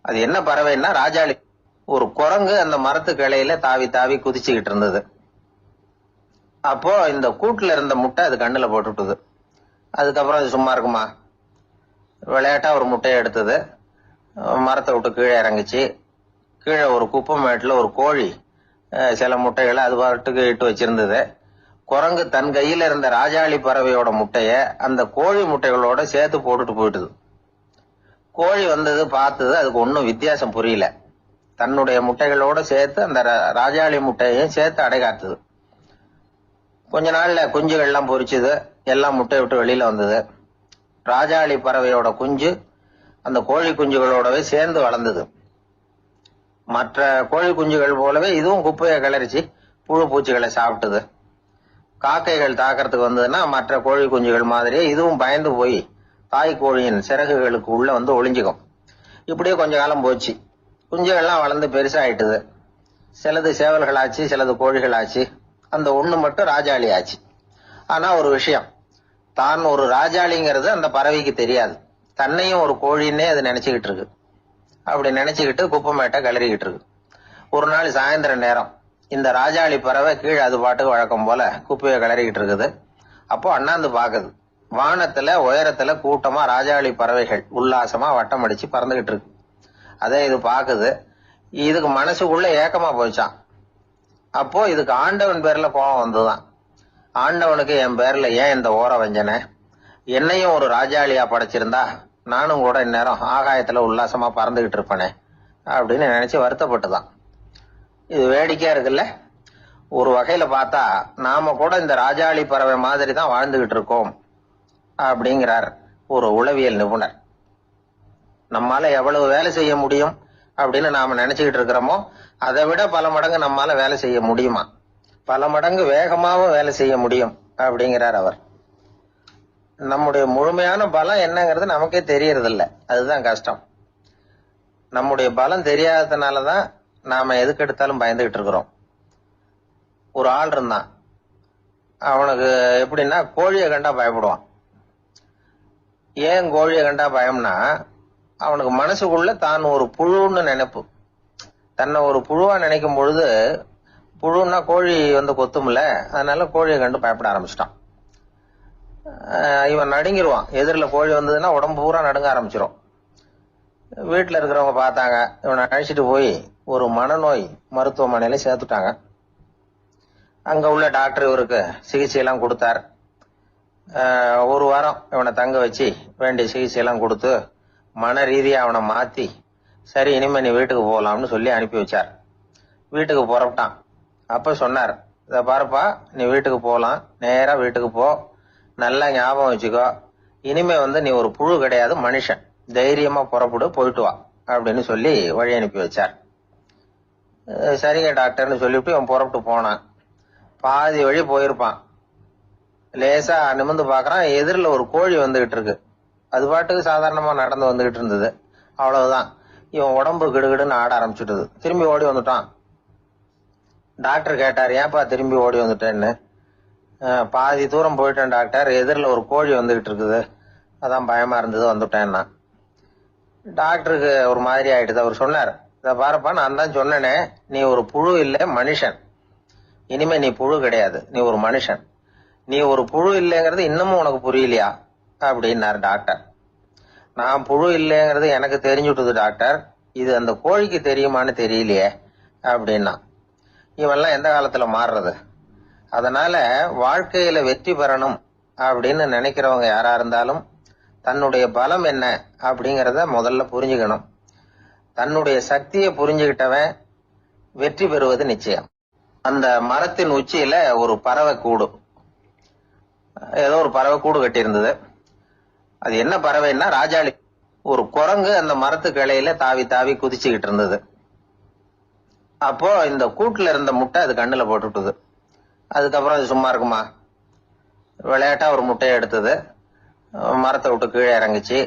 அது என்ன பறவைன்னா ராஜாளி. ஒரு குரங்கு அந்த மரத்து கிளையில தாவி தாவி குதிச்சுக்கிட்டு இருந்தது. அப்போ இந்த கூட்டுல இருந்த முட்டை அது கண்ணுல போட்டுட்டுது. அதுக்கப்புறம் அது சும்மா இருக்குமா? விளையாட்டா ஒரு முட்டையை எடுத்தது, மரத்தை விட்டு கீழே இறங்குச்சு. கீழே ஒரு குப்பை மேட்டுல ஒரு கோழி சில முட்டைகளை அது பாட்டுக்கு இட்டு வச்சிருந்தது. குரங்கு தன் கையில இருந்த ராஜாளி பறவையோட முட்டைய அந்த கோழி முட்டைகளோட சேர்த்து போட்டுட்டு போயிட்டுது. கோழி வந்தது, பார்த்தது, அதுக்கு ஒன்னும் வித்தியாசம் புரியல. தன்னுடைய முட்டைகளோட சேர்த்து அந்த ராஜாளி முட்டையையும் சேர்த்து அடைகாத்துது. கொஞ்ச நாள்ல குஞ்சுகள்லாம் பொரிச்சுது, எல்லாம் முட்டை விட்டு வெளியில வந்தது. ராஜாளி பறவையோட குஞ்சு அந்த கோழி குஞ்சுகளோடவே சேர்ந்து வளர்ந்தது. மற்ற கோழி குஞ்சுகள் போலவே இதுவும் குப்பையை கிளறிச்சு புழு பூச்சிகளை சாப்பிட்டுது. காக்கைகள் தாக்கிறதுக்கு வந்ததுன்னா மற்ற கோழி குஞ்சுகள் மாதிரியே இதுவும் பயந்து போய் தாய் கோழியின் சிறகுகளுக்கு உள்ள வந்து ஒளிஞ்சுக்கும். இப்படியே கொஞ்ச காலம் போச்சு. குஞ்சுகள்லாம் வளர்ந்து பெருசாயிட்டுது. சிலது சேவல்களாச்சு, சிலது கோழிகளாச்சு. அந்த ஒண்ணு மட்டும் ராஜாளி ஆச்சு. ஆனா ஒரு விஷயம், தான் ஒரு ராஜாளிங்கிறது அந்த பறவைக்கு தெரியாது. தன்னையும் ஒரு கோழின்னே அது நினைச்சுக்கிட்டு இருக்கு. அப்படி நினைச்சுக்கிட்டு குப்பமேட்டை கிளறிக்கிட்டு இருக்கு. ஒரு நாள் சாயந்தர நேரம் இந்த ராஜாளி பறவை கீழே அது பாட்டுக்கு வழக்கம் போல குப்பையை கிளறிக்கிட்டு இருக்குது. அப்போ அண்ணாந்து பாக்குது. வானத்துல உயரத்துல கூட்டமா ராஜாளி பறவைகள் உல்லாசமா வட்டம் அடிச்சு பறந்துகிட்டு இருக்கு. அதே இது பாக்குது. இதுக்கு மனசுக்குள்ள ஏக்கமா போச்சான். அப்போ இதுக்கு ஆண்டவன் பேர்ல கோபம் வந்துதான். ஆண்டவனுக்கு என் பேர்ல ஏன் இந்த ஓர வஞ்சனை? என்னையும் ஒரு ராஜாளியா படைச்சிருந்தா நானும் கூட இந்நேரம் ஆகாயத்துல உல்லாசமா பறந்துகிட்டு இருப்பேனே அப்படின்னு நினைச்சு வருத்தப்பட்டுதான். இது வேடிக்கையா இருக்குல்ல? ஒரு வகையில பார்த்தா நாம கூட இந்த ராஜாளி பறவை மாதிரி தான் வாழ்ந்துகிட்டு இருக்கோம் அப்படிங்கிறார் ஒரு உளவியல் நிபுணர். நம்மால எவ்வளவு வேலை செய்ய முடியும் அப்படின்னு நாம நினைச்சுக்கிட்டு இருக்கிறோமோ அதை விட பல மடங்கு நம்மால வேலை செய்ய முடியுமா? பல மடங்கு வேகமாவும் வேலை செய்ய முடியும் அப்படிங்கிறார் அவர். நம்முடைய முழுமையான பலம் என்னங்கிறது நமக்கே தெரியறது இல்ல. அதுதான் கஷ்டம். நம்முடைய பலம் தெரியாததுனாலதான் நாம எதுக்கு எடுத்தாலும் பயந்துகிட்டு இருக்கிறோம். ஒரு ஆள் இருந்தான். அவனுக்கு எப்படின்னா கோழியை கண்டா பயப்படுவான். ஏன் கோழியை கண்டா பயம்னா, அவனுக்கு மனசுக்குள்ள தான் ஒரு புழுன்னு நினைப்பு. தன்னை ஒரு புழுவா நினைக்கும் பொழுது, புழுன்னா கோழி வந்து கொத்தும்ல, அதனால கோழியை கண்டு பயப்பட ஆரம்பிச்சிட்டான். இவன் நடுங்கிருவான். எதிரில் கோழி வந்ததுன்னா உடம்பு பூரா நடுங்க ஆரம்பிச்சிடும். வீட்டுல இருக்கிறவங்க பார்த்தாங்க. இவனை அழைச்சிட்டு போய் ஒரு மனநோய் மருத்துவமனையில சேர்த்துட்டாங்க. அங்க உள்ள டாக்டர் இவருக்கு சிகிச்சை எல்லாம் கொடுத்தார். ஒரு வாரம் இவனை தங்க வச்சு வேண்டிய சிகிச்சை எல்லாம் கொடுத்து மன ரீதியா அவனை மாத்தி, சரி இனிமே நீ வீட்டுக்கு போகலாம்னு சொல்லி அனுப்பி வச்சார். வீட்டுக்கு புறப்பட்டான். அப்ப சொன்னார், இத பாருப்பா, நீ வீட்டுக்கு போகலாம், நேரா வீட்டுக்கு போ, நல்லா ஞாபகம் வச்சுக்கோ, இனிமே வந்து நீ ஒரு புழு கிடையாது, மனுஷன், தைரியமா புறப்படு, போயிட்டு வா அப்படின்னு சொல்லி வழி அனுப்பி வச்சார். சரிங்க டாக்டர்னு சொல்லிவிட்டு இவன் புறப்பட்டு போனான். பாதி வழி போயிருப்பான். லேசா நிமிந்து பாக்குறான், எதிரில் ஒரு கோழி வந்துகிட்டு இருக்கு. அது பாட்டுக்கு சாதாரணமா நடந்து வந்துகிட்டு இருந்தது. அவ்வளவுதான், இவன் உடம்பு கிடுகிடுன்னு ஆட ஆரம்பிச்சுட்டது. திரும்பி ஓடி வந்துட்டான். டாக்டர் கேட்டார், ஏன்பா திரும்பி ஓடி வந்துட்டேன்னு. பாதி தூரம் போயிட்டேன் டாக்டர், எதிரில் ஒரு கோழி வந்துகிட்டு இருக்குது, அதான் பயமா இருந்தது வந்துட்டேன்னா. டாக்டருக்கு ஒரு மாதிரி ஆயிடுது. அவர் சொன்னார், இத பாருப்பா, நான் தான் சொன்னேனே, நீ ஒரு புழு இல்ல, மனுஷன். இனிமே நீ புழு கிடையாது, நீ ஒரு மனுஷன். நீ ஒரு புழு இல்லைங்கிறது இன்னமும் உனக்கு புரியலையா அப்படின்னாரு டாக்டர். நான் புழு இல்லைங்கிறது எனக்கு தெரிஞ்சுட்டுது டாக்டர், இது அந்த கோழிக்கு தெரியுமான்னு தெரியலையே அப்படின்னா. இவெல்லாம் எந்த காலத்துல மாறுறது? அதனால வாழ்க்கையில வெற்றி பெறணும் அப்படின்னு நினைக்கிறவங்க யாரா இருந்தாலும் தன்னுடைய பலம் என்ன அப்படிங்கறத முதல்ல புரிஞ்சுக்கணும். தன்னுடைய சக்தியை புரிஞ்சுக்கிட்டவன் வெற்றி பெறுவது நிச்சயம். அந்த மரத்தின் உச்சியில ஒரு பறவை கூடு, ஏதோ ஒரு பறவை கூடு கட்டி இருந்தது. அது என்ன பறவைன்னா ராஜாளி. ஒரு குரங்கு அந்த மரத்து கிளையில தாவி தாவி குதிச்சுக்கிட்டு இருந்தது. அப்போ இந்த கூட்டுல இருந்த முட்டை அது கண்ணுல போட்டுட்டுது. அதுக்கப்புறம் அது சும்மா இருக்குமா? விளையாட்டா ஒரு முட்டையை எடுத்தது, மரத்தை விட்டு கீழே இறங்குச்சு.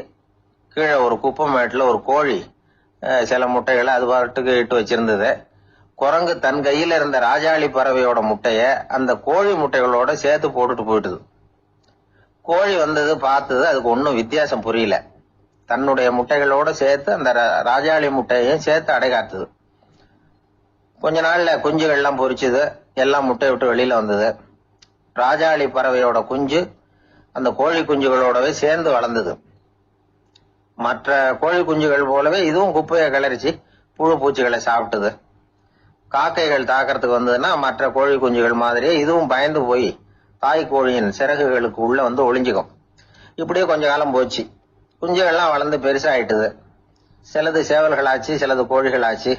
கீழே ஒரு குப்பை மேட்டுல ஒரு கோழி சில முட்டைகளை அது பாட்டுக்கு இட்டு வச்சிருந்தது. குரங்கு தன் கையில இருந்த ராஜாளி பறவையோட முட்டைய அந்த கோழி முட்டைகளோட சேர்த்து போட்டுட்டு போயிட்டுது. கோழி வந்தது, பார்த்தது, அதுக்கு ஒன்னும் வித்தியாசம் புரியல. தன்னுடைய முட்டைகளோட சேர்த்து அந்த ராஜாளி முட்டையையும் சேர்த்து அடைகாத்துது. கொஞ்ச நாள்ல குஞ்சுகள் எல்லாம் பொரிச்சுது, எல்லாம் முட்டையை விட்டு வெளியில வந்தது. ராஜாளி பறவையோட குஞ்சு அந்த கோழி குஞ்சுகளோடவே சேர்ந்து வளர்ந்தது. மற்ற கோழி குஞ்சுகள் போலவே இதுவும் குப்பையை கிளறிச்சு புழு பூச்சிகளை சாப்பிட்டது. காக்கைகள் தாக்கிறதுக்கு வந்ததுன்னா மற்ற கோழி குஞ்சுகள் மாதிரியே இதுவும் பயந்து போய் தாய் கோழியின் சிறகுகளுக்கு உள்ள வந்து ஒளிஞ்சுக்கும். இப்படியே கொஞ்ச காலம் போச்சு. குஞ்சுகள்லாம் வளர்ந்து பெருசாயிட்டுது. சிலது சேவல்களாச்சு, சிலது கோழிகளாச்சு.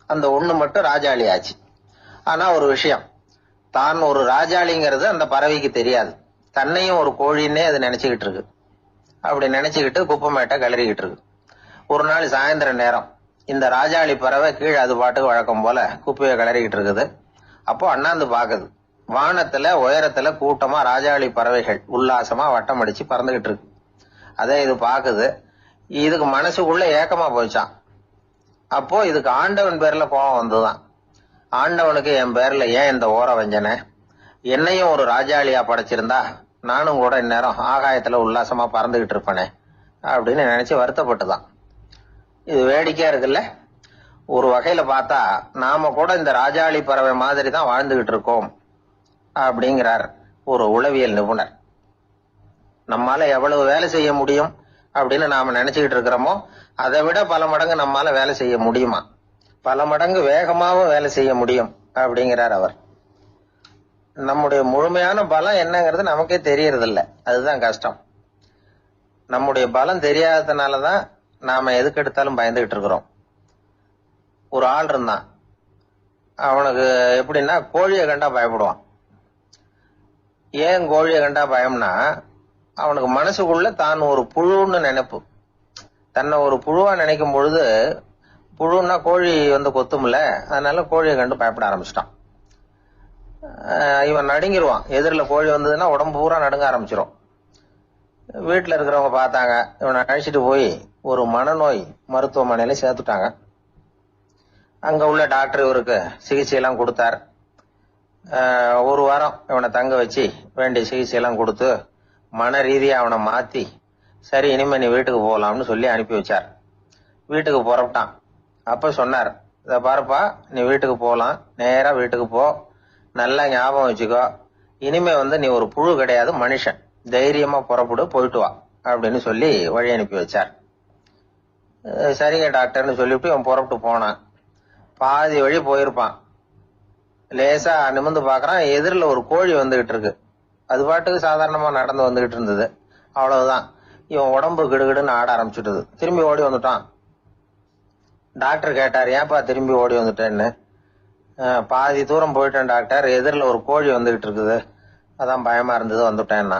அந்த ஒண்ணு மட்டும் ராஜாளி ஆச்சு. ஆனா ஒரு விஷயம், தான் ஒரு ராஜாளிங்கிறது அந்த பறவைக்கு தெரியாது. தன்னையும் ஒரு கோழின்னே அது நினைச்சுக்கிட்டு இருக்கு. அப்படி நினைச்சுக்கிட்டு குப்பமேட்டை கிளறிக்கிட்டு இருக்கு. ஒரு நாள் சாயந்தர நேரம் இந்த ராஜாளி பறவை கீழே அது பாட்டுக்கு வழக்கம் போல குப்பையை கிளறிக்கிட்டு இருக்குது. அப்போ அண்ணாந்து பாக்குது. வானத்துல உயரத்துல கூட்டமா ராஜாளி பறவைகள் உல்லாசமா வட்டம் அடிச்சு பறந்துகிட்டு இருக்கு. அதே இது பாக்குது. இதுக்கு மனசுக்குள்ள ஏக்கமா போச்சான். அப்போ இதுக்கு ஆண்டவன் பேர்ல கோபம் வந்துதான். ஆண்டவனுக்கு என் பேர்ல ஏன் இந்த ஓர வஞ்சனை? என்னையும் ஒரு ராஜாளியா படைச்சிருந்தா நானும் கூட இந்நேரம் ஆகாயத்துல உல்லாசமா பறந்துகிட்டு இருப்பேனே அப்படின்னு நினைச்சு வருத்தப்பட்டுதான். இது வேடிக்கையா இருக்குல்ல? ஒரு வகையில பார்த்தா நாம கூட இந்த ராஜாளி பறவை மாதிரி தான் வாழ்ந்துகிட்டு இருக்கோம் அப்படிங்கிறார் ஒரு உளவியல் நிபுணர். நம்மால எவ்வளவு வேலை செய்ய முடியும் அப்படின்னு நாம நினைச்சுக்கிட்டு இருக்கிறோமோ அதை விட பல மடங்கு நம்மால வேலை செய்ய முடியுமா, பல மடங்கு வேகமாவும் வேலை செய்ய முடியும் அப்படிங்கிறார் அவர். நம்முடைய முழுமையான பலம் என்னங்கிறது நமக்கே தெரியறது இல்ல. அதுதான் கஷ்டம். நம்முடைய பலம் தெரியாததுனாலதான் நாம எதுக்கு எடுத்தாலும் பயந்துகிட்டு இருக்கிறோம். ஒரு ஆள் இருந்தான். அவனுக்கு எப்படின்னா கோழியை கண்டா பயப்படுவான். ஏன் கோழியை கண்டா பயம்னா, அவனுக்கு மனசுக்குள்ள தான் ஒரு புழுன்னு நினைப்பு. தன்னை ஒரு புழுவா நினைக்கும் பொழுது, புழுன்னா கோழி வந்து கொத்தும்ல, அதனால கோழியை கண்டு பயப்பட ஆரம்பிச்சிட்டான். இவன் நடுங்கிடுவான். எதிரில் கோழி வந்ததுன்னா உடம்பு பூரா நடுங்க ஆரம்பிச்சிடும். வீட்டில் இருக்கிறவங்க பார்த்தாங்க. இவனை அழைச்சிட்டு போய் ஒரு மனநோய் மருத்துவமனையில சேர்த்துட்டாங்க. அங்க உள்ள டாக்டர் இவருக்கு சிகிச்சையெல்லாம் கொடுத்தார். ஒரு வாரம் இவனை தங்க வச்சு வேண்டிய சிகிச்சையெல்லாம் கொடுத்து மன ரீதியா அவனை மாத்தி, சரி இனிமே நீ வீட்டுக்கு போகலாம்னு சொல்லி அனுப்பி வச்சார். வீட்டுக்கு புறப்பட்டான். அப்ப சொன்னார், இத பாருப்பா, நீ வீட்டுக்கு போகலாம், நேரா வீட்டுக்கு போ, நல்லா ஞாபகம் வச்சுக்கோ, இனிமே வந்து நீ ஒரு புழு கிடையாது, மனுஷன், தைரியமா புறப்படு, போயிட்டு வா அப்படின்னு சொல்லி வழி அனுப்பி வச்சார். சரிங்க டாக்டர்னு சொல்லிவிட்டு இவன் புறப்பட்டு போனான். பாதி வழி போயிருப்பான். லேசா நிமிர்ந்து பாக்குறான், எதிரில் ஒரு கோழி வந்துகிட்டு இருக்கு. அது பாட்டுக்கு சாதாரணமா நடந்து வந்துகிட்டு இருந்தது. அவ்வளவுதான், இவன் உடம்பு கிடுகிடுன்னு ஆட ஆரம்பிச்சுட்டது. திரும்பி ஓடி வந்துட்டான். டாக்டர் கேட்டார், ஏன்பா திரும்பி ஓடி வந்துட்டேன்னு. பாதி தூரம் போயிட்டேன் டாக்டர், எதிரில் ஒரு கோழி வந்துகிட்டு இருக்குது, அதான் பயமா இருந்தது வந்துட்டேன்னா.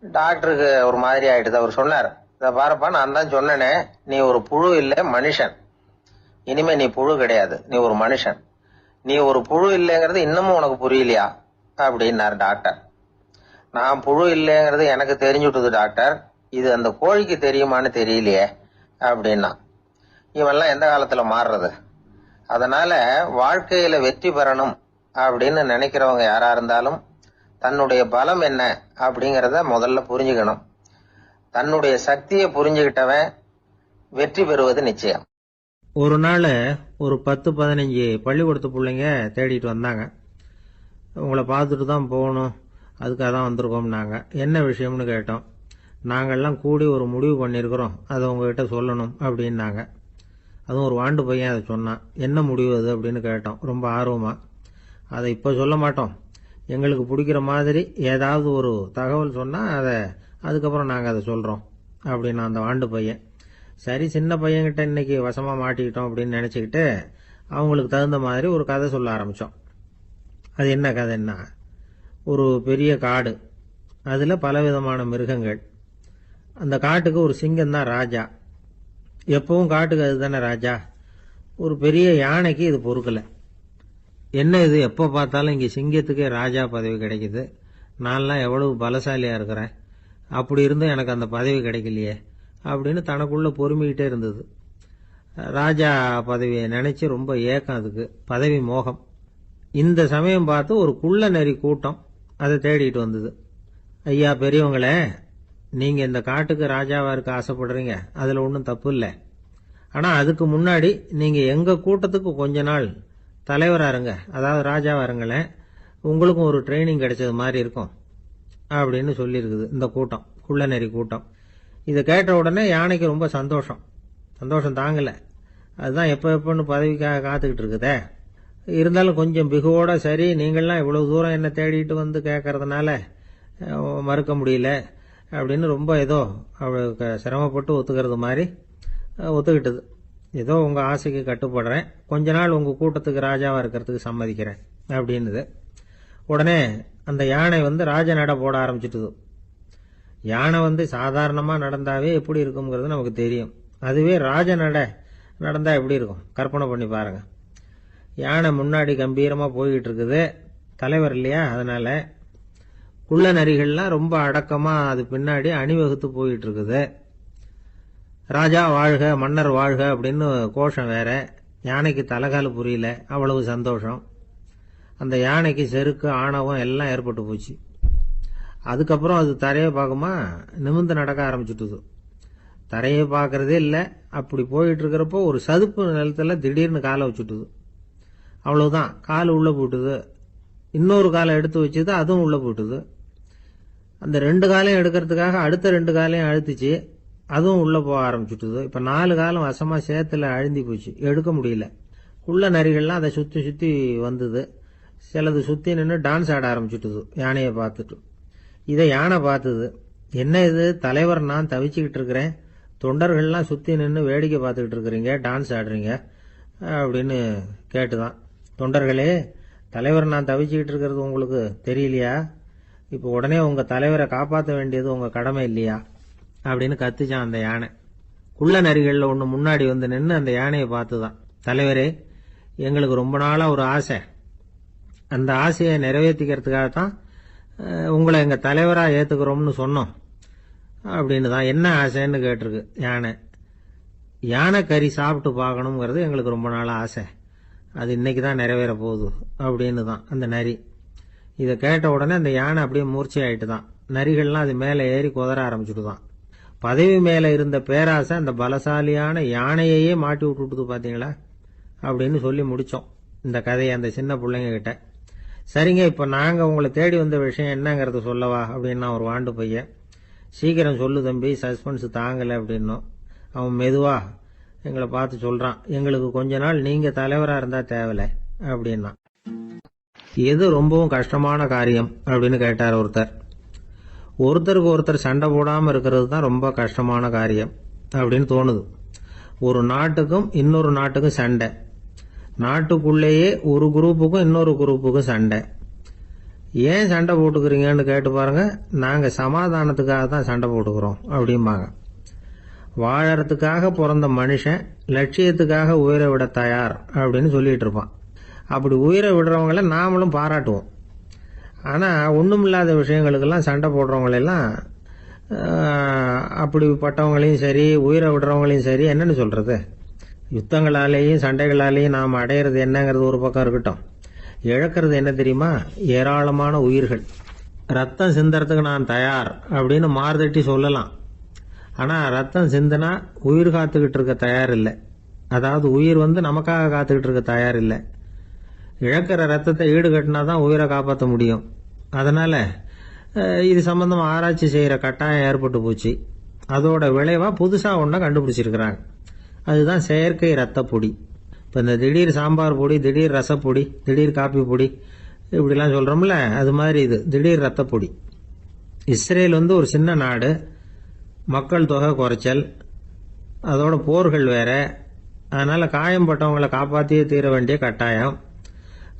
டாக்டருக்கு ஒரு மாதிரி ஆயிடுது. அவர் சொன்னார், இத பாருப்பா, நான் தான் சொன்னேனே, நீ ஒரு புழு இல்ல, மனுஷன். இனிமே நீ புழு கிடையாது, நீ ஒரு மனுஷன். நீ ஒரு புழு இல்லைங்கிறது இன்னமும் உனக்கு புரியலையா அப்படின்னாரு டாக்டர். நான் புழு இல்லைங்கிறது எனக்கு தெரிஞ்சுட்டுது டாக்டர், இது அந்த கோழிக்கு தெரியுமான்னு தெரியலையே அப்படின்னா. இவெல்லாம் எந்த காலத்துல மாறுறது? அதனால வாழ்க்கையில வெற்றி பெறணும் அப்படின்னு நினைக்கிறவங்க யாரா இருந்தாலும் தன்னுடைய பலம் என்ன அப்படிங்கறத முதல்ல புரிஞ்சுக்கணும். தன்னுடைய சக்தியை புரிஞ்சுக்கிட்டவன் வெற்றி பெறுவது நிச்சயம். ஒரு நாள் ஒரு 10-15 பள்ளிக்கூடத்து பிள்ளைங்க தேடிட்டு வந்தாங்க. உங்களை பார்த்துட்டு தான் போகணும், அதுக்காக தான் வந்திருக்கோம்னாங்க. என்ன விஷயம்னு கேட்டோம். நாங்கள்லாம் கூடி ஒரு முடிவு பண்ணியிருக்கிறோம், அதை உங்ககிட்ட சொல்லணும் அப்படின்னாங்க. அதுவும் ஒரு வாண்டு பையன் அதை சொன்னான். என்ன முடிவு அது அப்படின்னு கேட்டோம் ரொம்ப ஆர்வமா. அதை இப்போ சொல்ல மாட்டோம், எங்களுக்கு பிடிக்கிற மாதிரி ஏதாவது ஒரு தகவல் சொன்னால் அதுக்கப்புறம் நாங்கள் அதை சொல்கிறோம் அப்படின்னா அந்த வாண்டு பையன். சரி, சின்ன பையன்கிட்ட இன்னைக்கு வசமா மாட்டிக்கிட்டோம் அப்படின்னு நினைச்சுக்கிட்டு அவங்களுக்கு தகுந்த மாதிரி ஒரு கதை சொல்ல ஆரம்பிச்சோம். அது என்ன கதைன்னா, ஒரு பெரிய காடு, அதுல பலவிதமான மிருகங்கள். அந்த காட்டுக்கு ஒரு சிங்கம் தான் ராஜா. எப்பவும் காட்டுக்கு அதுதானே ராஜா. ஒரு பெரிய யானைக்கு இது பொறுக்கல. என்ன இது, எப்போ பார்த்தாலும் இங்க சிங்கத்துக்கே ராஜா பதவி கிடைக்குது, நான்லாம் எவ்வளவு பலசாலியா இருக்கிறேன், அப்படி இருந்தும் எனக்கு அந்த பதவி கிடைக்கலையே அப்படின்னு தனக்குள்ள பொறுமிக்கிட்டே இருந்தது. ராஜா பதவியை நினைச்சு ரொம்ப ஏக்கம், அதுக்கு பதவி மோகம். இந்த சமயம் பார்த்து ஒரு குள்ள நரி கூட்டம் அதை தேடிட்டு வந்தது. ஐயா பெரியவங்களே, நீங்க இந்த காட்டுக்கு ராஜாவா இருக்க ஆசைப்படுறீங்க, அதுல ஒன்றும் தப்பு இல்லை. ஆனா அதுக்கு முன்னாடி நீங்க எங்க கூட்டத்துக்கு கொஞ்ச நாள் தலைவரா இருங்க, அதாவது ராஜாவா இருங்களேன், உங்களுக்கும் ஒரு ட்ரைனிங் கிடைச்சது மாதிரி இருக்கும் அப்படின்னு சொல்லியிருக்குது இந்த கூட்டம், குள்ளநெறி கூட்டம். இதை கேட்ட உடனே யானைக்கு ரொம்ப சந்தோஷம் தாங்கல. அதுதான் எப்பன்னு பதவிக்காக காத்துக்கிட்டு இருக்குதே. இருந்தாலும் கொஞ்சம் பிகுவோட, சரி நீங்கள்லாம் இவ்வளவு தூரம் என்ன தேடிட்டு வந்து கேட்கறதுனால மறுக்க முடியல அப்படின்னு ரொம்ப ஏதோ அவளுக்கு சிரமப்பட்டு ஒத்துக்கிறது மாதிரி ஒத்துக்கிட்டது. ஏதோ உங்க ஆசைக்கு கட்டுப்படுறேன், கொஞ்ச நாள் உங்க கூட்டத்துக்கு ராஜாவா இருக்கிறதுக்கு சம்மதிக்கிறேன் அப்படின்னுது. உடனே அந்த யானை ராஜ நட போட ஆரம்பிச்சுட்டுது. யானை சாதாரணமா நடந்தாவே எப்படி இருக்குங்கிறது நமக்கு தெரியும். அதுவே ராஜ நட நடந்தா எப்படி இருக்கும் கற்பனை பண்ணி பாருங்க. யானை முன்னாடி கம்பீரமா போய்கிட்டு இருக்குது, தலைவர் இல்லையா, அதனால குள்ள நரிகள்லாம் ரொம்ப அடக்கமா அது பின்னாடி அணிவகுத்து போயிட்டு இருக்குது. ராஜா வாழ்க, மன்னர் வாழ்க அப்படின்னு கோஷம் வேற. யானைக்கு தலைகால புரியல, அவ்வளவு சந்தோஷம். அந்த யானைக்கு செருக்கு, ஆணவம் எல்லாம் ஏற்பட்டு போச்சு. அதுக்கப்புறம் அது தரையை பார்க்குமா, நிமிர்ந்து நடக்க ஆரம்பிச்சுட்டுது. தரையை பார்க்கறதே இல்லை. அப்படி போயிட்டு இருக்கிறப்போ ஒரு சதுப்பு நிலத்துல திடீர்னு காலை வச்சுட்டுது. அவ்வளவுதான், கால் உள்ள போட்டுது. இன்னொரு காலை எடுத்து வச்சுது, அதுவும் உள்ள போட்டுது. அந்த 2 காலையும் எடுக்கிறதுக்காக அடுத்த 2 காலையும் அழுத்துச்சு, அதுவும் உள்ள போக ஆரம்பிச்சுட்டுது. இப்ப 4 காலம் வசமா சேத்துல அழுந்தி போச்சு, எடுக்க முடியல. குள்ள நரிகள்லாம் அதை சுத்தி சுத்தி வந்தது. சிலது சுத்தி நின்று டான்ஸ் ஆட ஆரம்பிச்சுட்டுது யானையை பார்த்துட்டு. இதை யானை பார்த்தது. என்ன இது தலைவர், நான் தவிச்சுக்கிட்டு இருக்கிறேன், தொண்டர்கள்லாம் சுத்தி நின்று வேடிக்கை பார்த்துக்கிட்டு இருக்கிறீங்க, டான்ஸ் ஆடுறீங்க அப்படின்னு கேட்டுதான். தொண்டர்களே, தலைவர் நான் தவிச்சுக்கிட்டு இருக்கிறது உங்களுக்கு தெரியலையா? இப்போ உடனே உங்க தலைவரை காப்பாற்ற வேண்டியது உங்க கடமை இல்லையா அப்படின்னு கத்துச்சான் அந்த யானை. குள்ள நரிகள்ல ஒண்ணு முன்னாடி நின்று அந்த யானையை பார்த்துதான், தலைவரே எங்களுக்கு ரொம்ப நாளா ஒரு ஆசை, அந்த ஆசையை நிறைவேற்றிக்கிறதுக்காகத்தான் உங்களை எங்க தலைவரா ஏத்துக்கிறோம்னு சொன்னோம் அப்படின்னு தான். என்ன ஆசைன்னு கேட்டிருக்கு யானை. யானை கறி சாப்பிட்டு பார்க்கணுங்கிறது எங்களுக்கு ரொம்ப நாளா ஆசை, அது இன்னைக்கு தான் நிறைவேற போகுது அப்படின்னு தான் அந்த நரி. இதை கேட்ட உடனே அந்த யானை அப்படியே மூர்ச்சை ஆயிட்டு தான். நரிகள்லாம் அது மேலே ஏறி குதற ஆரம்பிச்சுட்டு தான். பதவி மேல இருந்த பேராசை அந்த பலசாலியான யானையையே மாட்டி விட்டுட்டு பாத்தீங்களா அப்படின்னு சொல்லி முடிச்சோம் இந்த கதையை அந்த சின்ன பிள்ளைங்க கிட்ட. சரிங்க, இப்ப நாங்க உங்களை தேடி வந்த விஷயம் என்னங்கறத சொல்லவா அப்படின்னா ஒரு வாண்டு பையன். சீக்கிரம் சொல்லு தம்பி, சஸ்பென்ஸ் தாங்கல அப்படின்னும். அவன் மெதுவா எங்களை பார்த்து சொல்றான், எங்களுக்கு கொஞ்ச நாள் நீங்க தலைவரா இருந்தா தேவல அப்படின்னா. எது ரொம்பவும் கஷ்டமான காரியம் அப்படின்னு கேட்டார் ஒருத்தர். ஒருத்தருக்கு ஒருத்தர் சண்டை போடாம இருக்கிறது தான் ரொம்ப கஷ்டமான காரியம் அப்படின்னு தோணுது. ஒரு நாட்டுக்கும் இன்னொரு நாட்டுக்கும் சண்டை, நாட்டுக்குள்ளேயே ஒரு குரூப்புக்கும் இன்னொரு குரூப்புக்கும் சண்டை. ஏன் சண்டை போட்டுக்கிறீங்கன்னு கேட்டு பாருங்க. நாங்க சமாதானத்துக்காக தான் சண்டை போட்டுக்கிறோம் அப்படிம்பாங்க. வாழறதுக்காக பிறந்த மனுஷன் லட்சியத்துக்காக உயிரை விட தயார் அப்படின்னு சொல்லிட்டு இருப்பான். அப்படி உயிரை விடுறவங்கள நாமளும் பாராட்டுவோம். ஆனா ஒண்ணுமில்லாத விஷயங்களுக்கெல்லாம் சண்டை போடுறவங்களெல்லாம், அப்படிப்பட்டவங்களையும் சரி உயிரை விடுறவங்களையும் சரி என்னன்னு சொல்றது, யுத்தங்களாலேயும் சண்டைகளாலேயும் நாம் அடையிறது என்னங்கிறது ஒரு பக்கம் இருக்கட்டும், இழக்கிறது என்ன தெரியுமா, ஏராளமான உயிர்கள். ரத்தம் சிந்தறதுக்கு நான் தயார் அப்படின்னு மார்தட்டி சொல்லலாம். ஆனா ரத்தம் சிந்தினா உயிர் காத்துக்கிட்டு இருக்க தயார் இல்லை. அதாவது உயிர் நமக்காக காத்துக்கிட்டு இருக்க தயார் இல்லை. இழக்கிற ரத்தத்தை ஈடு கட்டினாதான் உயிரை காப்பாற்ற முடியும். அதனால இது சம்பந்தமா ஆராய்ச்சி செய்யற கட்டாயம் ஏற்பட்டு போச்சு. அதோட விளைவா புதுசா ஒன்றை கண்டுபிடிச்சிருக்கிறாங்க. அதுதான் செயற்கை ரத்த பொடி. இப்ப இந்த திடீர் சாம்பார் பொடி, திடீர் ரசப்பொடி, திடீர் காப்பி பொடி இப்படிலாம் சொல்றோம்ல, அது மாதிரி இது திடீர் ரத்த பொடி. இஸ்ரேல் ஒரு சின்ன நாடு, மக்கள் தொகை குறைச்சல், அதோட போர்கள் வேற. அதனால காயம்பட்டவங்களை காப்பாற்றியே தீர வேண்டிய கட்டாயம்.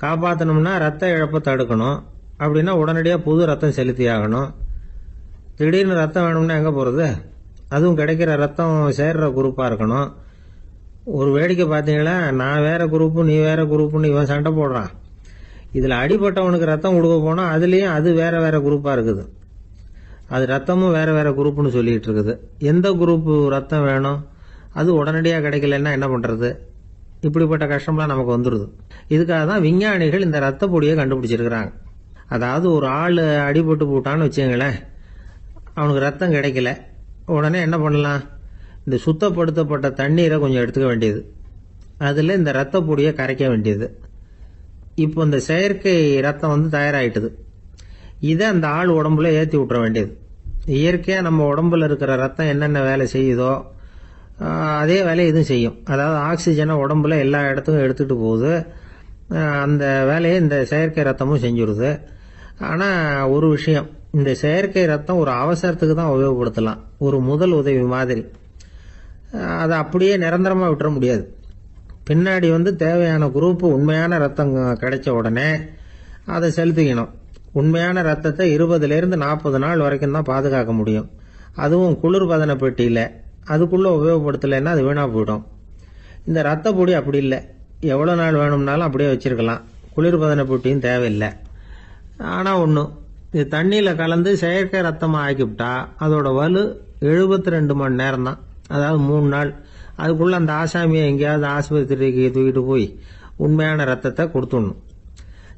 காப்பாற்றணும்னா ரத்த இழப்பை தடுக்கணும். அப்படின்னா உடனடியாக புது ரத்தம் செலுத்தி ஆகணும். திடீர்னு ரத்தம் வேணும்னா எங்கே போகிறது? அதுவும் கிடைக்கிற ரத்தம் சேர்ற குரூப்பாக இருக்கணும். ஒரு வேடிக்கை பார்த்தீங்களா, நான் வேற குரூப்பு நீ வேற குரூப்புன்னு இவன் சண்டை போடுறான். இதில் அடிபட்டவனுக்கு ரத்தம் கொடுக்க போனால் அதுலேயும் அது வேற வேற குரூப்பாக இருக்குது. அது ரத்தமும் வேற வேற குரூப்புன்னு சொல்லிட்டு இருக்குது. எந்த குரூப்பு ரத்தம் வேணும், அது உடனடியாக கிடைக்கலன்னா என்ன பண்ணுறது? இப்படிப்பட்ட கஷ்டம்லாம் நமக்கு வந்துடுது. இதுக்காக தான் விஞ்ஞானிகள் இந்த ரத்த பொடியை கண்டுபிடிச்சிருக்கிறாங்க. அதாவது ஒரு ஆள் அடிபட்டு போட்டான்னு வச்சுங்களேன், அவனுக்கு ரத்தம் கிடைக்கல. உடனே என்ன பண்ணலாம்? இந்த சுத்தப்படுத்தப்பட்ட தண்ணீரை கொஞ்சம் எடுத்துக்க வேண்டியது, அதில் இந்த ரத்த பொடியை கரைக்க வேண்டியது. இப்போ இந்த செயற்கை ரத்தம் வந்து தயாராகிட்டுது. இதை அந்த ஆள் உடம்புல ஏற்றி விட்டுற வேண்டியது. இயற்கையாக நம்ம உடம்புல இருக்கிற ரத்தம் என்னென்ன வேலை செய்யுதோ அதே வேலையை இதுவும் செய்யும். அதாவது ஆக்சிஜனை உடம்புல எல்லா இடத்துக்கும் எடுத்துகிட்டு போகுது. அந்த வேலையை இந்த செயற்கை ரத்தமும் செஞ்சுருது. ஆனால் ஒரு விஷயம், இந்த செயற்கை ரத்தம் ஒரு அவசரத்துக்கு தான் உபயோகப்படுத்தலாம், ஒரு முதல் உதவி மாதிரி. அதை அப்படியே நிரந்தரமாக விட்டுற முடியாது. பின்னாடி வந்து தேவையான குரூப்பு உண்மையான ரத்தம் கிடைச்ச உடனே அதை செலுத்திக்கணும். உண்மையான ரத்தத்தை 20லேருந்து 40 நாள் வரைக்கும் தான் பாதுகாக்க முடியும். அதுவும் குளிர்பதன பெட்டியில். அதுக்குள்ளே உபயோகப்படுத்தலைன்னா அது வீணாக போயிடும். இந்த ரத்த பொடி அப்படி இல்லை, எவ்வளோ நாள் வேணும்னாலும் அப்படியே வச்சுருக்கலாம். குளிர்பதன பெட்டியும் தேவையில்லை. ஆனால் ஒன்று, இது தண்ணியில் கலந்து செயற்கை ரத்தமாக ஆக்கிவிட்டா அதோட வலு 72 மணி நேரம் தான், அதாவது 3 நாள். அதுக்குள்ளே அந்த ஆசாமியை எங்கேயாவது ஆஸ்பத்திரிக்கு தூக்கிட்டு போய் உண்மையான ரத்தத்தை கொடுத்துடணும்.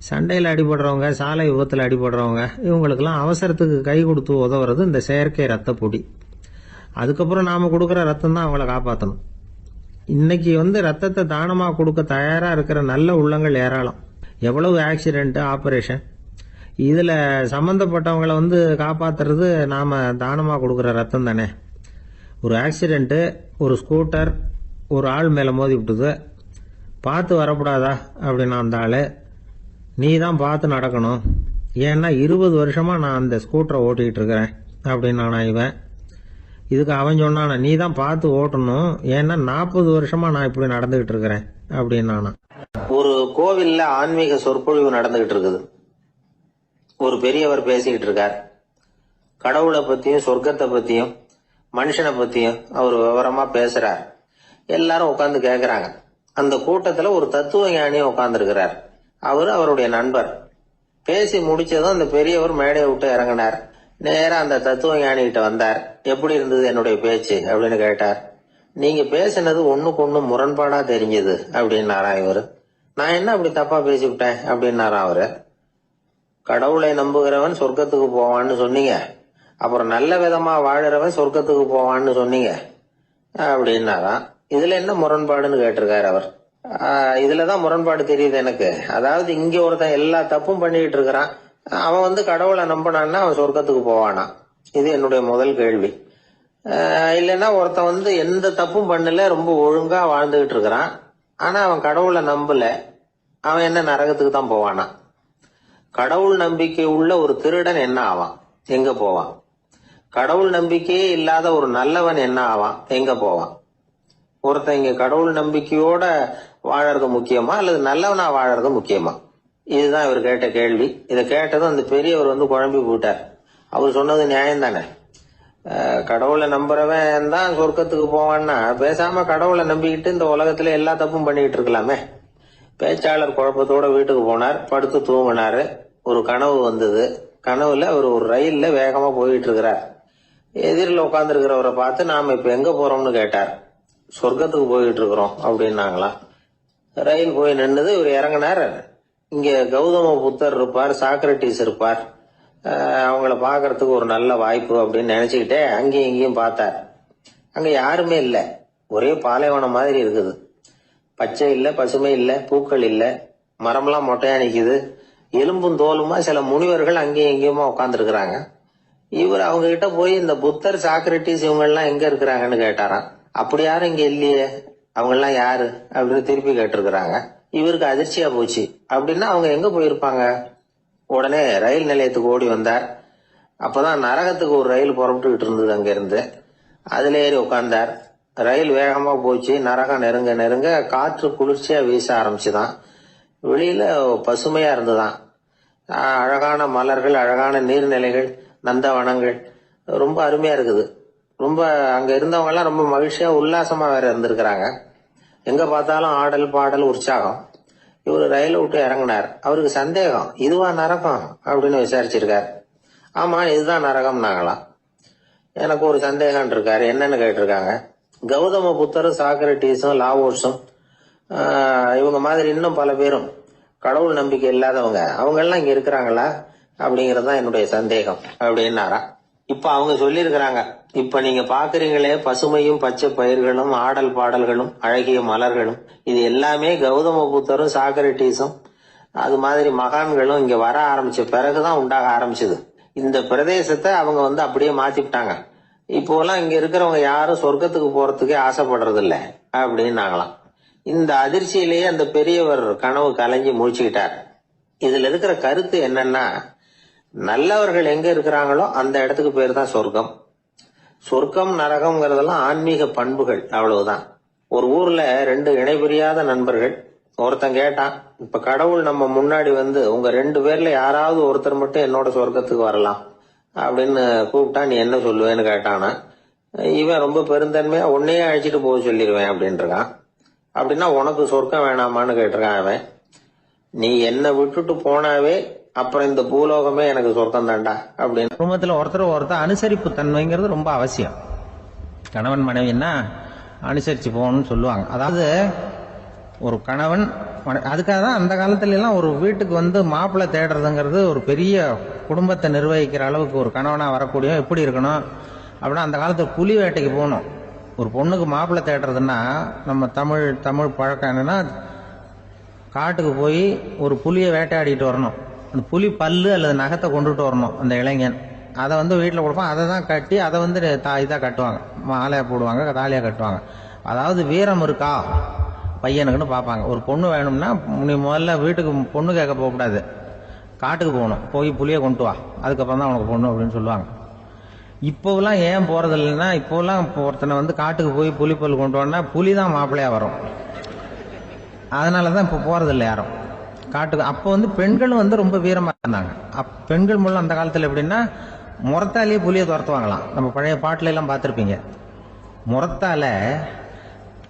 சண்டையில் அடிபடுறவங்க, சாலை விபத்தில் அடிபடுறவங்க, இவங்களுக்கெல்லாம் அவசரத்துக்கு கை கொடுத்து உதவுறது இந்த செயற்கை ரத்த பொடி. அதுக்கப்புறம் நாம் கொடுக்குற ரத்தம் தான் அவங்கள காப்பாற்றணும். இன்னைக்கு வந்து ரத்தத்தை தானமாக கொடுக்க தயாராக இருக்கிற நல்ல உள்ளங்கள் ஏராளம். எவ்வளவு ஆக்சிடென்ட்டு, ஆப்ரேஷன், இதில் சம்மந்தப்பட்டவங்களை வந்து காப்பாற்றுறது நாம் தானமாக கொடுக்குற ரத்தம் தானே. ஒரு ஆக்சிடென்ட்டு, ஒரு ஸ்கூட்டர் ஒரு ஆள் மேலே மோதி விட்டுது, பார்த்து வரக்கூடாதா அப்படின்னா அந்த ஆள், நீ தான் பார்த்து நடக்கணும், ஏன்னா 20 வருஷமாக நான் அந்த ஸ்கூட்டரை ஓட்டிகிட்டு இருக்கிறேன் அப்படின்னா இவன். இதுக்கு அவன் சொன்னானா, நீ தான் பார்த்து ஓட்டணும், ஏன்னா 40 வருஷமாக நான் இப்படி நடந்துகிட்டு இருக்கிறேன் அப்படின்னானா. ஒரு கோவில்ல ஆன்மீக சொற்பொழிவு நடந்துகிட்டு இருக்குது. ஒரு பெரியவர் பேசிக்கிட்டு இருக்கார். கடவுளை பத்தியும் சொர்க்கத்தை பத்தியும் மனுஷனை பத்தியும் அவர் விவரமா பேசுறார். எல்லாரும் உட்கார்ந்து கேட்கறாங்க. அந்த கூட்டத்துல ஒரு தத்துவ ஞானியும் உட்கார்ந்து இருக்கிறார். அவருடைய நண்பர். பேசி முடிச்சதும் அந்த பெரியவர் மேடையை விட்டு இறங்கினார். நேரா அந்த தத்துவ ஞானி கிட்ட வந்தார். எப்படி இருந்தது என்னுடைய பேச்சு அப்படின்னு கேட்டார். நீங்க பேசினது ஒண்ணுக்கு ஒண்ணு முரண்பாடா தெரிஞ்சது அப்படின்னாரா இவரு. நான் என்ன அப்படி தப்பா பேசிவிட்டேன் அப்படின்னாரா அவரு. கடவுளை நம்புகிறவன் சொர்க்கத்துக்கு போவான்னு சொன்னீங்க, அப்புறம் நல்ல விதமா வாழறவன் சொர்க்கத்துக்கு போவான்னு சொன்னீங்க அப்படின்னாராம். இதுல என்ன முரண்பாடுன்னு கேட்டிருக்காரு அவர். இதுலதான் முரண்பாடு தெரியுது எனக்கு. அதாவது இங்க ஒருத்தன் எல்லா தப்பும் பண்ணிக்கிட்டு இருக்கிறான், அவன் வந்து கடவுளை நம்பினான்னா அவன் சொர்க்கத்துக்கு போவானா? இது என்னுடைய முதல் கேள்வி. இல்லைன்னா ஒருத்தன் வந்து எந்த தப்பும் பண்ணல, ரொம்ப ஒழுங்கா வாழ்ந்துகிட்டு இருக்கிறான், ஆனா அவன் கடவுளை நம்பல, அவன் என்ன நரகத்துக்கு தான் போவானா? கடவுள் நம்பிக்கை உள்ள ஒரு திருடன் என்ன ஆவான், எங்க போவான்? கடவுள் நம்பிக்கையே இல்லாத ஒரு நல்லவன் என்ன ஆவான், எங்க போவான்? ஒருத்தன் இங்க கடவுள் நம்பிக்கையோட வாழறது முக்கியமா அல்லது நல்லவனா வாழறது முக்கியமா? இதுதான் இவர் கேட்ட கேள்வி. இதை கேட்டதும் அந்த பெரியவர் வந்து குழம்பி போயிட்டார். அவர் சொன்னது நியாயம் தானே. கடவுளை நம்புறவன் தான் சொர்க்கத்துக்கு போவான்னா பேசாம கடவுளை நம்பிக்கிட்டு இந்த உலகத்துல எல்லா தப்பும் பண்ணிக்கிட்டு இருக்கலாமே. பேச்சாளர் குழப்பத்தோட வீட்டுக்கு போனார். படுத்து தூங்கினாரு. ஒரு கனவு வந்தது. கனவுல அவர் ஒரு ரயில்ல வேகமா போயிட்டு இருக்கிறார். எதிரில் உட்கார்ந்து இருக்கிறவரை பார்த்து நாம இப்ப எங்க போறோம்னு கேட்டார். சொர்க்கத்துக்கு போயிட்டு இருக்கிறோம் அப்படின்னாங்களாம். ரயில் போய் நின்னுது. இவர் இறங்கினார். இங்க கௌதம புத்தர் இருப்பார், சாக்ரட்டிஸ் இருப்பார், அவங்கள பாக்குறதுக்கு ஒரு நல்ல வாய்ப்பு அப்படின்னு நினைச்சுக்கிட்டே அங்கேயும் இங்கேயும் பார்த்தார். அங்க யாருமே இல்ல. ஒரே பாலைவனம் மாதிரி இருக்குது. பச்சை இல்ல, பசுமை இல்ல, பூக்கள் இல்ல, மரம்லாம் மொட்டையா நிக்குது. எலும்பும் தோலுமா சில முனிவர்கள் அங்கேயும் இங்கேயுமா உட்கார்ந்து இருக்கிறாங்க. இவர் அவங்க கிட்ட போய் இந்த புத்தர், சாக்ரட்டிஸ் இவங்க எல்லாம் எங்க இருக்கிறாங்கன்னு கேட்டாராம். அப்படி யாரும் இங்க இல்லையே, அவங்க எல்லாம் யாரு அப்படின்னு திருப்பி கேட்டிருக்கிறாங்க. இவருக்கு அதிர்ச்சியா போச்சு. அப்படின்னா அவங்க எங்க போயிருப்பாங்க? உடனே ரயில் நிலையத்துக்கு ஓடி வந்தார். அப்பதான் நரகத்துக்கு ஒரு ரயில் புறப்பட்டுக்கிட்டு இருந்தது அங்க இருந்து. அதுல ஏறி உட்கார்ந்தார். ரயில் வேகமா போச்சு. நரகம் நெருங்க நெருங்க காற்று குளிர்ச்சியா வீச ஆரம்பிச்சுதான். வெளியில பசுமையா இருந்துதான். அழகான மலர்கள், அழகான நீர்நிலைகள், நந்தவனங்கள், ரொம்ப அருமையா இருக்குது. ரொம்ப அங்க இருந்தவங்க எல்லாம் ரொம்ப மகிழ்ச்சியா உல்லாசமா வேற இருந்திருக்கிறாங்க. எங்க பார்த்தாலும் ஆடல் பாடல் உற்சாகம். இவரு ரயில விட்டு இறங்கினார். அவருக்கு சந்தேகம், இதுவா நரகம் அப்படின்னு விசாரிச்சிருக்காரு. ஆமா, இதுதான் நரகம் நாங்களாம். எனக்கு ஒரு சந்தேகம் இருக்காரு. என்னன்னு கேட்டிருக்காங்க. கௌதம புத்தரும் சாக்ரட்டிஸும் லாவோஸும் இவங்க மாதிரி இன்னும் பல பேரும் கடவுள் நம்பிக்கை இல்லாதவங்க, அவங்க எல்லாம் இங்க இருக்கிறாங்களா அப்படிங்கறதுதான் என்னுடைய சந்தேகம் அப்படின்னாரா. இப்ப அவங்க சொல்லியிருக்கிறாங்க, இப்ப நீங்க பாக்குறீங்களே பசுமையும் பச்சை பயிர்களும் ஆடல் பாடல்களும் அழகிய மலர்களும், இது எல்லாமே கௌதம புத்தரும் சாக்ரட்டிஸும் அது மாதிரி மகான்களும் இங்க வர ஆரம்பிச்ச பிறகுதான் உண்டாக ஆரம்பிச்சது. இந்த பிரதேசத்தை அவங்க அப்படியே மாத்திவிட்டாங்க. இப்போலாம் இங்க இருக்கிறவங்க யாரும் சொர்க்கத்துக்கு போறதுக்கே ஆசைப்படுறது இல்ல அப்படின்னாங்களாம். இந்த அதிர்ச்சியிலேயே அந்த பெரியவர் கனவு கலைஞ்சு முடிச்சுக்கிட்டார். இதுல இருக்கிற கருத்து என்னன்னா, நல்லவர்கள் எங்க இருக்கிறாங்களோ அந்த இடத்துக்கு பேர் தான் சொர்க்கம். சொர்க்கம் நரகம்ங்கிறதெல்லாம் ஆன்மீக பண்புகள், அவ்வளவுதான். ஒரு ஊர்ல 2 இணைபிரியாத நண்பர்கள். ஒருத்தன் கேட்டான், இப்ப கடவுள் நம்ம முன்னாடி உங்க 2 பேர்ல யாராவது ஒருத்தர் மட்டும் என்னோட சொர்க்கத்துக்கு வரலாம் அப்படின்னு கூப்பிட்டா நீ என்ன சொல்லுவேன்னு கேட்டானா. இவன் ரொம்ப பெருந்தன்மையா உன்னையே அழைச்சிட்டு போக சொல்லிடுவேன் அப்படின்னு இருக்கான். அப்படின்னா உனக்கு சொர்க்கம் வேணாமான்னு கேட்டிருக்கான் அவன். நீ என்னை விட்டுட்டு போனாவே அப்புறம் இந்த பூலோகமே எனக்கு சொர்க்கம் தாண்டா அப்படின்னு. குடும்பத்துல ஒருத்தர் அனுசரிப்பு தன்மைங்கிறது ரொம்ப அவசியம். கணவன் மனைவின்னா அனுசரிச்சு போகணும்னு சொல்லுவாங்க. அதாவது ஒரு கணவன், அதுக்காக தான் அந்த காலத்துல எல்லாம் ஒரு வீட்டுக்கு மாப்பிள்ளை தேடுறதுங்கிறது ஒரு பெரிய குடும்பத்தை நிர்வகிக்கிற அளவுக்கு ஒரு கணவனா வரக்கூடிய எப்படி இருக்கணும் அப்படின்னா, அந்த காலத்துல புலி வேட்டைக்கு போகணும். ஒரு பொண்ணுக்கு மாப்பிள்ளை தேடுறதுன்னா நம்ம தமிழ் பழக்கம் என்னன்னா, காட்டுக்கு போய் ஒரு புலியை வேட்டையாடிட்டு வரணும். அந்த புலி பல்லு அல்லது நகத்தை கொண்டுட்டு வரணும் அந்த இளைஞன். அதை வீட்டில் கொடுப்பான். அதை தான் கட்டி அதை இதாக கட்டுவாங்க, மாலையா போடுவாங்க, தாலியாக கட்டுவாங்க. அதாவது வீரம் இருக்கா பையனுக்குன்னு பார்ப்பாங்க. ஒரு பொண்ணு வேணும்னா நீ முதல்ல வீட்டுக்கு பொண்ணு கேட்க போகக்கூடாது, காட்டுக்கு போகணும். போய் புளியை கொண்டு வா, அதுக்கப்புறம் தான் உனக்கு பொண்ணு அப்படின்னு சொல்லுவாங்க. இப்போலாம் ஏன் போறது இல்லைன்னா, இப்போலாம் ஒருத்தனை காட்டுக்கு போய் புலிப்பல் கொண்டு வரனா புலி தான் மாப்பிள்ளையா வரும். அதனாலதான் இப்போ போறது இல்லை யாரும் காட்டுக்கு. அப்போ பெண்களும் ரொம்ப வீரமா இருந்தாங்க. பெண்கள் மூலம் அந்த காலத்துல எப்படின்னா, முறத்தாலேயே புலியை துரத்துவாங்களாம். நம்ம பழைய பாட்டுல எல்லாம் பார்த்திருப்பீங்க, முறத்தால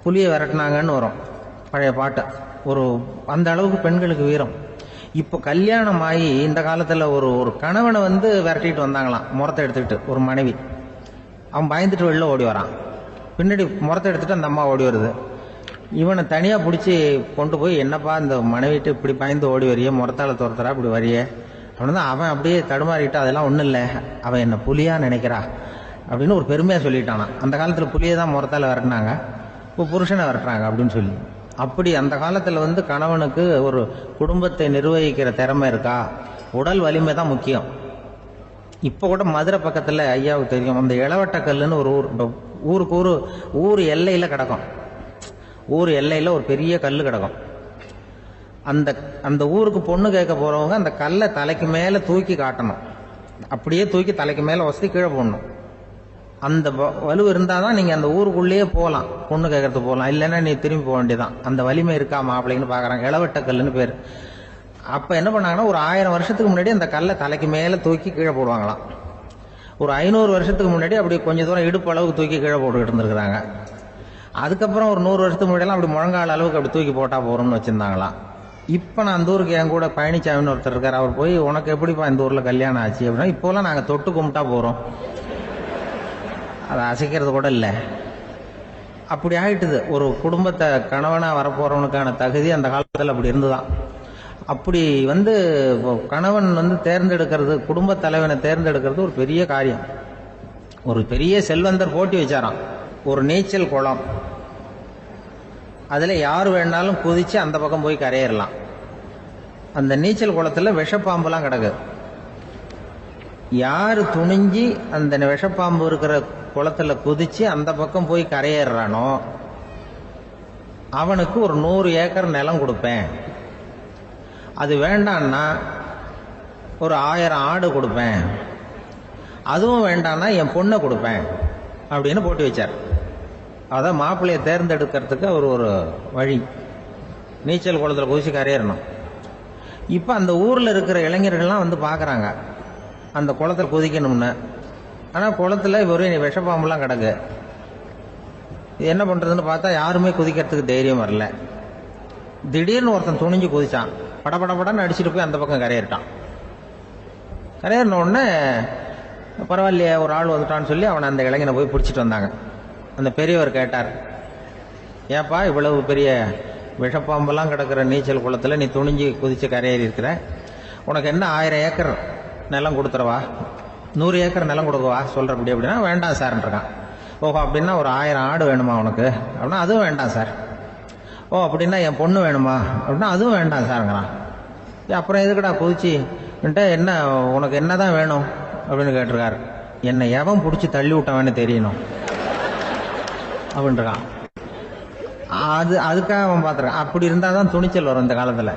புலியை விரட்டினாங்கன்னு வரும் பழைய பாட்டு. அந்த அளவுக்கு பெண்களுக்கு வீரம். இப்போ கல்யாணம் ஆகி இந்த காலத்துல ஒரு கணவனை விரட்டிட்டு வந்தாங்களாம் முறத்தை எடுத்துக்கிட்டு. ஒரு மனைவி அவன் பயந்துட்டு வெளில ஓடி வரான், பின்னாடி முறத்தை எடுத்துட்டு அந்த அம்மா ஓடி வருது. இவனை தனியா பிடிச்சி கொண்டு போய், என்னப்பா இந்த மனைவிட்டு இப்படி பயந்து ஓடி வரிய, முறத்தால துரத்துறா இப்படி வரிய அப்படின்னா, அவன் அப்படியே தடுமாறிட்டு அதெல்லாம் ஒண்ணும் இல்லை, அவன் என்ன புலியா நினைக்கிறா அப்படின்னு ஒரு பெருமையா சொல்லிட்டானா. அந்த காலத்துல புலியை தான் முறத்தால விரட்டினாங்க, இப்போ புருஷனை விரட்டுறாங்க அப்படின்னு சொல்லி. அப்படி அந்த காலத்துல கணவனுக்கு ஒரு குடும்பத்தை நிர்வகிக்கிற திறமை இருக்கா, உடல் வலிமை தான் முக்கியம். இப்ப கூட மதுரை பக்கத்துல ஐயாவுக்கு தெரியும், அந்த இளவட்டக்கல்லுன்னு ஒரு ஊருக்கு ஊர் எல்லையில கிடக்கும். ஊர் எல்லையில ஒரு பெரிய கல்லு கிடக்கும். அந்த ஊருக்கு பொண்ணு கேட்க போறவங்க அந்த கல்லை தலைக்கு மேல தூக்கி காட்டணும். அப்படியே தூக்கி தலைக்கு மேல வசதி கீழே போடணும். அந்த வலு இருந்தாதான் நீங்க அந்த ஊருக்குள்ளேயே போகலாம், பொண்ணு கேட்கறது போகலாம். இல்லைன்னா நீ திரும்பி போக வேண்டியதான். அந்த வலிமை இருக்கா மாப்பிள்ளைன்னு பாக்குறாங்க. இளவட்டக்கல்லுன்னு பேரு. அப்ப என்ன பண்ணாங்கன்னா, ஒரு 1000 வருஷத்துக்கு முன்னாடி அந்த கல்லை தலைக்கு மேல தூக்கி கீழே போடுவாங்களாம். ஒரு 500 வருஷத்துக்கு முன்னாடி அப்படி கொஞ்சம் தூரம் இடுப்பு அளவுக்கு தூக்கி கீழே போட்டுக்கிட்டு இருந்திருக்கிறாங்க. அதுக்கப்புறம் ஒரு 100 வருஷத்துக்கு முன்னாடி அப்படி முழங்கால அளவுக்கு அப்படி தூக்கி போட்டா போறோம்னு வச்சிருந்தாங்களாம். இப்ப நான் அந்த ஊருக்கு என் கூட பழனிசாமின்னு ஒருத்தர் இருக்காரு. அவர் போய், உனக்கு எப்படிப்பா இந்த ஊர்ல கல்யாணம் ஆச்சு அப்படின்னா, இப்போலாம் நாங்க தொட்டு கும்பிட்டா போறோம், அதை அசைக்கிறது கூட இல்லை. அப்படி ஆயிட்டுது. ஒரு குடும்பத்தை கணவனா வரப்போறவனுக்கான தகுதி அந்த காலத்துல அப்படி இருந்துதான். அப்படி கணவன் தேர்ந்தெடுக்கிறது, குடும்ப தலைவனை தேர்ந்தெடுக்கிறது ஒரு பெரிய காரியம். ஒரு பெரிய செல்வந்தர் போட்டி வச்சாராம், ஒரு நீச்சல் குளம், அதுல யார் வேணாலும் குதிச்சு அந்த பக்கம் போய் கரையேறலாம். அந்த நீச்சல் குளத்துல விஷப்பாம்புலாம் கிடக்கு. யாரு துணிஞ்சி அந்த விஷப்பாம்பு இருக்கிற குளத்துல குதிச்சு அந்த பக்கம் போய் கரையேறானோ அவனுக்கு ஒரு 100 ஏக்கர் நிலம் கொடுப்பேன். அது வேண்டான்னா ஒரு 1000 ஆடு கொடுப்பேன். அதுவும் வேண்டான்னா என் பொண்ணை கொடுப்பேன் அப்படின்னு போட்டி வச்சார். அதான் மாப்பிள்ளையை தேர்ந்தெடுக்கிறதுக்கு அவர் ஒரு வழி, நீச்சல் குளத்துல குதிச்சு கரையேறணும். இப்ப அந்த ஊர்ல இருக்கிற இளைஞர்கள்லாம் பாக்குறாங்க அந்த குளத்துல குதிக்கணும்னு. ஆனா குளத்துல ஒரே விஷப்பாம்புலாம் கிடக்கு. இது என்ன பண்றதுன்னு பார்த்தா யாருமே குதிக்கிறதுக்கு தைரியம் வரல. திடீர்னு ஒருத்தன் துணிஞ்சு குதிச்சான், படபடன்னு அடிச்சுட்டு போய் அந்த பக்கம் கரையேறிட்டான். கரையேறின உடனே பரவாயில்லையே ஒரு ஆள் வந்துட்டான்னு சொல்லி அவனை அந்த இளைஞனை போய் பிடிச்சிட்டு வந்தாங்க. அந்த பெரியவர் கேட்டார், ஏப்பா இவ்வளவு பெரிய விஷப்பாம்பெல்லாம் கிடக்கிற நீச்சல் குளத்துல நீ துணிஞ்சு குதிச்சு கரையேறி இருக்கிற, உனக்கு என்ன 1000 ஏக்கர் நிலம் கொடுத்துறவா 100 ஏக்கர் நிலம் கொடுக்கவா சொல்கிறபடி அப்படின்னா வேண்டாம் சார்ன்றான். ஓஹோ அப்படின்னா ஒரு 1000 ஆடு வேணுமா உனக்கு அப்படின்னா அதுவும் வேண்டாம் சார். ஓ அப்படின்னா என் பொண்ணு வேணுமா அப்படின்னா அதுவும் வேண்டாம் சாருங்கிறான். அப்புறம் எதுக்குடா குதிச்சுன்ட்டு என்ன உனக்கு என்ன தான் வேணும் அப்படின்னு கேட்டிருக்காரு. என்னை எவன் பிடிச்சி தள்ளி விட்டவன்னு தெரியணும் அப்படின்றான். அதுக்காக அவன் பார்த்துருக்கான். அப்படி இருந்தால் தான் துணிச்சல் வரும் இந்த காலத்தில்.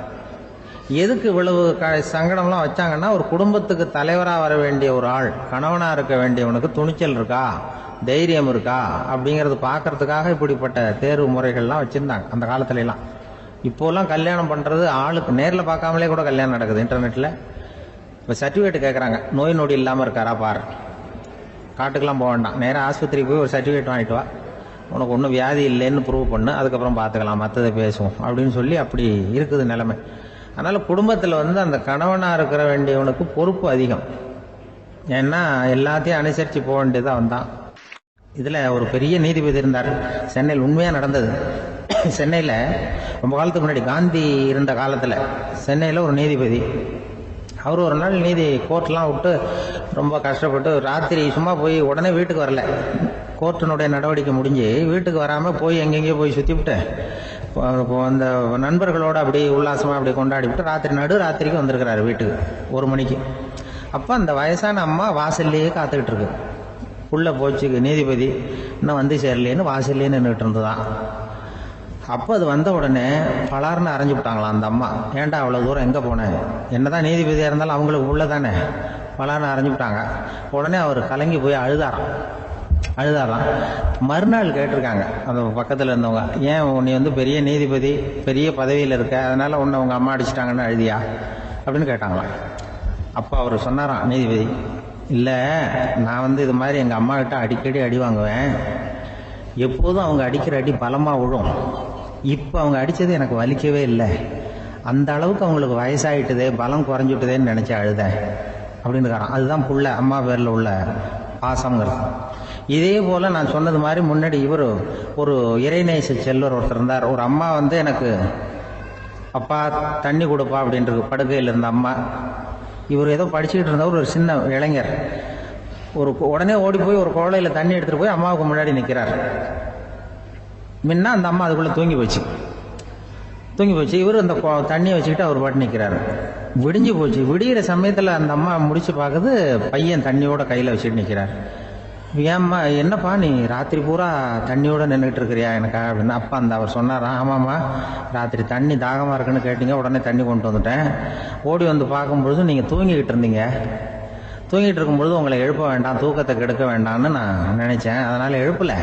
எதுக்கு இவ்வளவு சங்கடம்லாம் வச்சாங்கன்னா, ஒரு குடும்பத்துக்கு தலைவராக வர வேண்டிய ஒரு ஆள், கணவனாக இருக்க வேண்டியவனுக்கு துணிச்சல் இருக்கா, தைரியம் இருக்கா அப்படிங்கிறது பார்க்கறதுக்காக இப்படிப்பட்ட தேர்வு முறைகள்லாம் வச்சுருந்தாங்க அந்த காலத்துலலாம். இப்போலாம் கல்யாணம் பண்ணுறது ஆளுக்கு நேரில் பார்க்காமலே கூட கல்யாணம் நடக்குது இன்டர்நெட்டில். இப்போ சர்டிஃபிகேட் கேட்குறாங்க, நோய் நொடி இல்லாமல் இருக்காரா பாரு. காட்டுக்கெலாம் போக வேண்டாம், நேராக ஆஸ்பத்திரிக்கு போய் ஒரு சர்டிஃபிகேட் வாங்கிட்டு வா, உனக்கு ஒன்றும் வியாதி இல்லைன்னு ப்ரூவ் பண்ணு, அதுக்கப்புறம் பார்த்துக்கலாம், மற்றதை பேசுவோம் அப்படின்னு சொல்லி அப்படி இருக்குது நிலைமை. அதனால் குடும்பத்தில் அந்த கணவனாக இருக்கிற வேண்டியவனுக்கு பொறுப்பு அதிகம். ஏன்னா எல்லாத்தையும் அனுசரித்து போக வேண்டியதாக வந்தான். இதில் ஒரு பெரிய நீதிபதி இருந்தார் சென்னையில், உண்மையாக நடந்தது. சென்னையில் ரொம்ப காலத்துக்கு முன்னாடி காந்தி இருந்த காலத்தில் சென்னையில் ஒரு நீதிபதி, அவர் ஒரு நாள் நீதி கோர்ட்லாம் விட்டு ரொம்ப கஷ்டப்பட்டு ராத்திரி சும்மா போய் உடனே வீட்டுக்கு வரல. கோர்ட்டினுடைய நடவடிக்கை முடிஞ்சு வீட்டுக்கு வராமல் போய் எங்கெங்கேயோ போய் சுற்றிவிட்டு அந்த நண்பர்களோடு அப்படி உல்லாசமாக அப்படி கொண்டாடிவிட்டு ராத்திரிக்கு வந்திருக்கிறாரு வீட்டுக்கு 1 மணிக்கு. அப்போ அந்த வயசான அம்மா வாசல்லையே காத்துக்கிட்டு இருக்கு. உள்ளே போச்சு நீதிபதி இன்னும் வந்து சேரலேன்னு வாசல்லையே நின்றுட்டு இருந்துதான். அப்போ அது வந்த உடனே பலார்னு அரைஞ்சு விட்டாங்களாம் அந்த அம்மா. ஏன்டா அவ்வளோ தூரம் எங்கே போனேன், என்னதான் நீதிபதியாக இருந்தாலும் அவங்களுக்கு உள்ள தானே, பலார்னு அரைஞ்சு விட்டாங்க. உடனே அவர் கலங்கி போய் அழுதாராம். மறுநாள் கேட்டிருக்காங்க அந்த பக்கத்தில் இருந்தவங்க, ஏன் நீ பெரிய நீதிபதி, பெரிய பதவியில் இருக்க, அதனால உன்னை உங்கள் அம்மா அடிச்சிட்டாங்கன்னு அழுதியா அப்படின்னு கேட்டாங்களாம். அப்போ அவர் சொன்னாராம் நீதிபதி, இல்லை நான் இது மாதிரி எங்கள் அம்மா கிட்ட அடிக்கடி அடி வாங்குவேன், எப்போதும் அவங்க அடிக்கிற அடி பலமாக விழும், இப்போ அவங்க அடித்தது எனக்கு வலிக்கவே இல்லை, அந்த அளவுக்கு அவங்களுக்கு வயசாகிட்டுதே, பலம் குறைஞ்சிட்டுதேன்னு நினச்சி அழுதேன் அப்படின்னு இருக்காராம். அதுதான் புள்ள அம்மா பேரில் உள்ள பாசங்கிறது. இதே போல் நான் சொன்னது மாதிரி முன்னாடி இவர் ஒரு இறைநேச செல்வர் ஒருத்தர் இருந்தார். ஒரு அம்மா எனக்கு அப்பா தண்ணி கொடுப்பா அப்படின்றது படுக்கையில் இருந்த அம்மா. இவர் ஏதோ படிச்சுக்கிட்டு இருந்தவர், ஒரு சின்ன இளைஞர், உடனே ஓடி போய் ஒரு குவளையில் தண்ணி எடுத்துகிட்டு போய் அம்மாவுக்கு முன்னாடி நிற்கிறார். முன்ன அந்த அம்மா அதுக்குள்ளே தூங்கி போச்சு. இவர் அந்த தண்ணியை வச்சுக்கிட்டு அவர் பாட்டு நிற்கிறாரு. விடிஞ்சு போச்சு. விடிகிற சமயத்தில் அந்த அம்மா முடிச்சு பார்க்குது, பையன் தண்ணியோட கையில் வச்சுட்டு நிற்கிறார். ஏம்மா என்னப்பா நீ ராத்திரி பூரா தண்ணியோட நின்றுட்டு இருக்கிறியா எனக்கா அப்படின்னு. அப்பா அவர் சொன்னார், ஆமாம்மா ராத்திரி தண்ணி தாகமாக இருக்குன்னு கேட்டீங்க, உடனே தண்ணி கொண்டு வந்துட்டேன். ஓடி வந்து பார்க்கும்பொழுது நீங்கள் தூங்கிக்கிட்டு இருந்தீங்க. தூங்கிட்டு இருக்கும்பொழுது உங்களை எழுப்ப வேண்டாம், தூக்கத்தை கெடுக்க வேண்டாம்னு நான் நினச்சேன், அதனால் எழுப்பலை.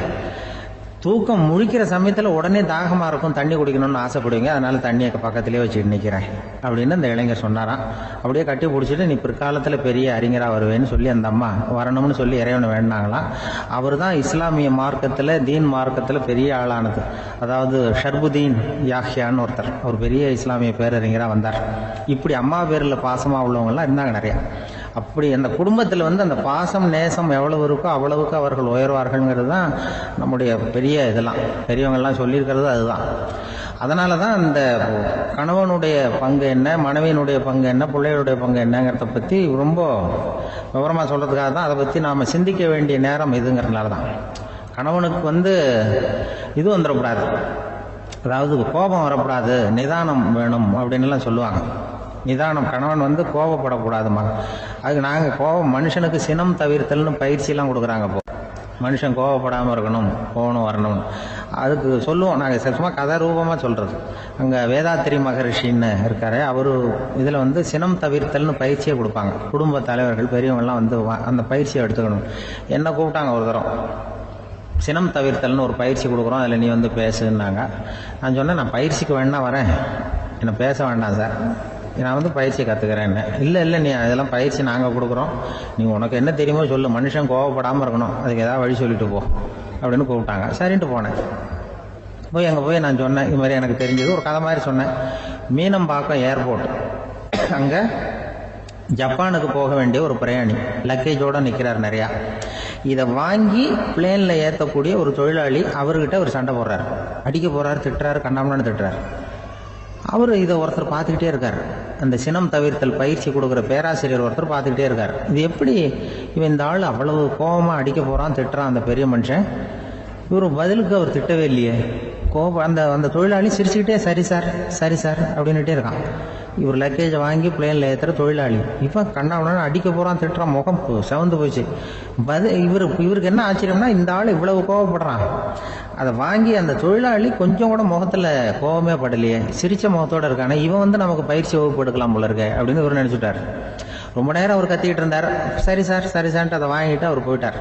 தூக்கம் முழிக்கிற சமயத்தில் உடனே தாகமாக இருக்கும், தண்ணி குடிக்கணும்னு ஆசைப்படுவீங்க, அதனால தண்ணியை பக்கத்திலே வச்சுட்டு நிற்கிறேன் அப்படின்னு அந்த இளைஞர் சொன்னாராம். அப்படியே கட்டி பிடிச்சிட்டு நீ பிற்காலத்தில் பெரிய அறிஞராக வருவேன்னு சொல்லி அந்த அம்மா வரணும்னு சொல்லி இறைவனை வேண்டாங்களாம். அவர் தான் இஸ்லாமிய மார்க்கத்தில், தீன் மார்க்கத்தில் பெரிய ஆளானது. அதாவது ஷர்புதீன் யாஹ்யான்னு ஒருத்தர், அவர் பெரிய இஸ்லாமிய பேரறிஞராக வந்தார். இப்படி அம்மா பேரில் பாசமாக உள்ளவங்கலாம் இருந்தாங்க நிறையா. அப்படி அந்த குடும்பத்தில் அந்த பாசம் நேசம் எவ்வளவு இருக்கோ அவ்வளவுக்கு அவர்கள் உயர்வார்கள்ங்கிறது தான் நம்முடைய பெரிய இதெல்லாம் பெரியவங்கள்லாம் சொல்லியிருக்கிறது அதுதான். அதனால தான் அந்த கணவனுடைய பங்கு என்ன, மனைவியினுடைய பங்கு என்ன, பிள்ளைகளுடைய பங்கு என்னங்கிறத பற்றி ரொம்ப விவரமாக சொல்கிறதுக்காக தான் அதை பற்றி நாம் சிந்திக்க வேண்டிய நேரம் இதுங்கிறதுனால தான். கணவனுக்கு இது வந்துடக்கூடாது, அதாவது கோபம் வரக்கூடாது, நிதானம் வேணும் அப்படின்லாம் சொல்லுவாங்க. நிதானம், கணவன் கோபப்படக்கூடாதுமா. அதுக்கு நாங்கள் கோபம், மனுஷனுக்கு சினம் தவிர்த்தல்னு பயிற்சியெல்லாம் கொடுக்குறாங்க. இப்போ மனுஷன் கோபப்படாமல் இருக்கணும், போகணும் வரணும், அதுக்கு சொல்லுவோம் நாங்கள். சும்மா கதை ரூபமாக சொல்கிறது. அங்கே வேதாத்திரி மகரிஷின்னு இருக்காரு, அவர் இதில் சினம் தவிர்த்தல்னு பயிற்சியை கொடுப்பாங்க. குடும்ப தலைவர்கள் பெரியவங்கள்லாம் அந்த பயிற்சியை எடுத்துக்கணும். என்ன கூப்பிட்டாங்க ஒரு தரம், சினம் தவிர்த்தல்னு ஒரு பயிற்சி கொடுக்குறோம், அதில் நீ பேசுன்னாங்க. நான் சொன்னேன், நான் பயிற்சிக்கு வேணா வரேன், என்னை பேச வேண்டாம் சார், நான் பயிற்சி கற்றுக்கிறேன். இல்லை நீ அதெல்லாம் பயிற்சி நாங்கள் கொடுக்குறோம், நீ உனக்கு என்ன தெரியுமோ சொல்லு, மனுஷன் கோவப்படாமல் இருக்கணும், அதுக்கு ஏதாவது வழி சொல்லிட்டு போ அப்படின்னு கூப்பிட்டாங்க. சரின்ட்டு போனேன். அங்கே போய் நான் சொன்னேன், இது மாதிரி எனக்கு தெரிஞ்சது ஒரு கதை மாதிரி சொன்னேன். மீனம்பாக்கம் ஏர்போர்ட், அங்கே ஜப்பானுக்கு போக வேண்டிய ஒரு பிரயாணி லக்கேஜோடு நிற்கிறார் நிறையா. இதை வாங்கி பிளேனில் ஏற்றக்கூடிய ஒரு தொழிலாளி அவர்கிட்ட ஒரு சண்டை போடுறார், அடிக்க போகிறார், திட்டுறாரு, கண்ணாமலான்னு திட்டுறாரு. அவர் இதை ஒருத்தர் பார்த்துக்கிட்டே இருக்கார். அந்த சினம் தவிர்த்தல் பயிற்சி கொடுக்குற பேராசிரியர் ஒருத்தர் பார்த்துக்கிட்டே இருக்கார். இது எப்படி இவன் இந்த ஆள் அவ்வளவு கோபமாக அடிக்க போகிறான், திட்டுறான் அந்த பெரிய மனுஷன், இவர் பதிலுக்கு அவர் திட்டவே இல்லையே. கோபம் அந்த அந்த தொழிலாளி சிரிச்சுக்கிட்டே சரி சார் சரி சார் அப்படின்னுட்டே இருக்கான். இவர் லக்கேஜை வாங்கி பிளேனில் ஏற்றுற தொழிலாளி இவன் கண்ணாவுடனே அடிக்க போகிறான், திட்டுறான், முகம் செவந்து போச்சு. இவருக்கு என்ன ஆச்சரியம்னா இந்த ஆள் இவ்வளவு கோவப்படுறான். அதை வாங்கி அந்த தொழிலாளி கொஞ்சம் கூட முகத்தில் கோபமே படலையே, சிரிச்ச முகத்தோடு இருக்கானே, இவன் வந்து நமக்கு பயிற்சி வகுப்பு எடுக்கலாம் போல இருக்க அப்படின்னு இவர் நினச்சிட்டார். ரொம்ப நேரம் அவர் கத்திக்கிட்டு இருந்தார். சரி சார் சரி சார்ன்ட்டு அதை வாங்கிட்டு அவர் போயிட்டார்.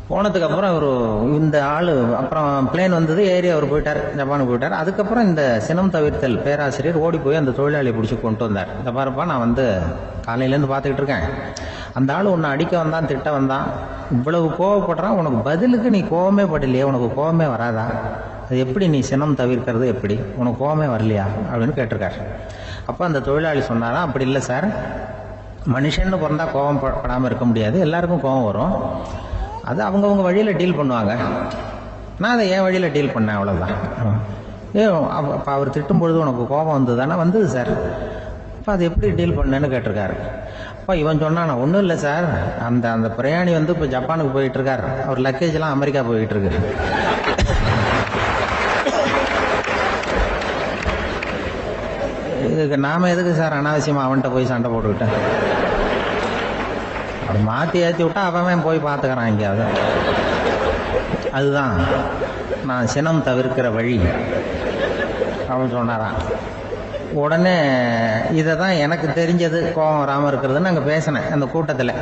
போனதுக்கு அப்புறம் அவர் இந்த ஆள் அப்புறம் பிளேன் வந்தது, ஏறி அவர் போயிட்டார், ஜப்பானுக்கு போயிட்டார். அதுக்கப்புறம் இந்த சினம் தவிர்த்தல் பேராசிரியர் ஓடி போய் அந்த தொழிலாளியை பிடிச்சி கொண்டு வந்தார். இந்த பாருப்பா, நான் வந்து காலையிலேருந்து பார்த்துக்கிட்டு இருக்கேன், அந்த ஆள் உன்னை அடிக்க வந்தான், திட்ட வந்தான், இவ்வளவு கோவப்படுறான், உனக்கு பதிலுக்கு நீ கோவமே படலையே, உனக்கு கோவமே வராதா, அது எப்படி நீ சினம் தவிர்க்கிறது, எப்படி உனக்கு கோவமே வரலையா அப்படின்னு கேட்டிருக்காரு. அப்போ அந்த தொழிலாளி சொன்னாராம், அப்படி இல்லை சார், மனுஷன்னு பிறந்தா கோவம் படாமல் இருக்க முடியாது, எல்லாருக்கும் கோவம் வரும், அது அவங்கவுங்க வழியில் டீல் பண்ணுவாங்க, நான் அதை என் வழியில் டீல் பண்ணேன், அவ்வளோதான். அப்போ அவர் திட்டும் பொழுது உனக்கு கோபம் வந்தது தானே? வந்தது சார். அப்போ அது எப்படி டீல் பண்ணேன்னு கேட்டிருக்காரு. அப்போ இவன் சொன்னான், நான் ஒன்றும் இல்லை சார், அந்த அந்த பிரயாணி வந்து இப்போ ஜப்பானுக்கு போயிட்டு இருக்கார், அவர் லக்கேஜ்லாம் அமெரிக்கா போயிட்டு இருக்கு. இதுக்கு நாம எதுக்கு சார் அனாவசியமாக அவன்கிட்ட போய் சண்டை போட்டுக்கிட்டேன், அப்படி மாற்றி ஏற்றி விட்டா அவன் போய் பார்த்துக்கிறான் எங்கேயாவது. அதுதான் நான் சினம் தவிர்க்கிற வழி அப்படின்னு சொன்னாரான். உடனே இதை தான் எனக்கு தெரிஞ்சது கோபம் வராமல் இருக்கிறதுன்னு அங்கே பேசினேன் அந்த கூட்டத்தில்.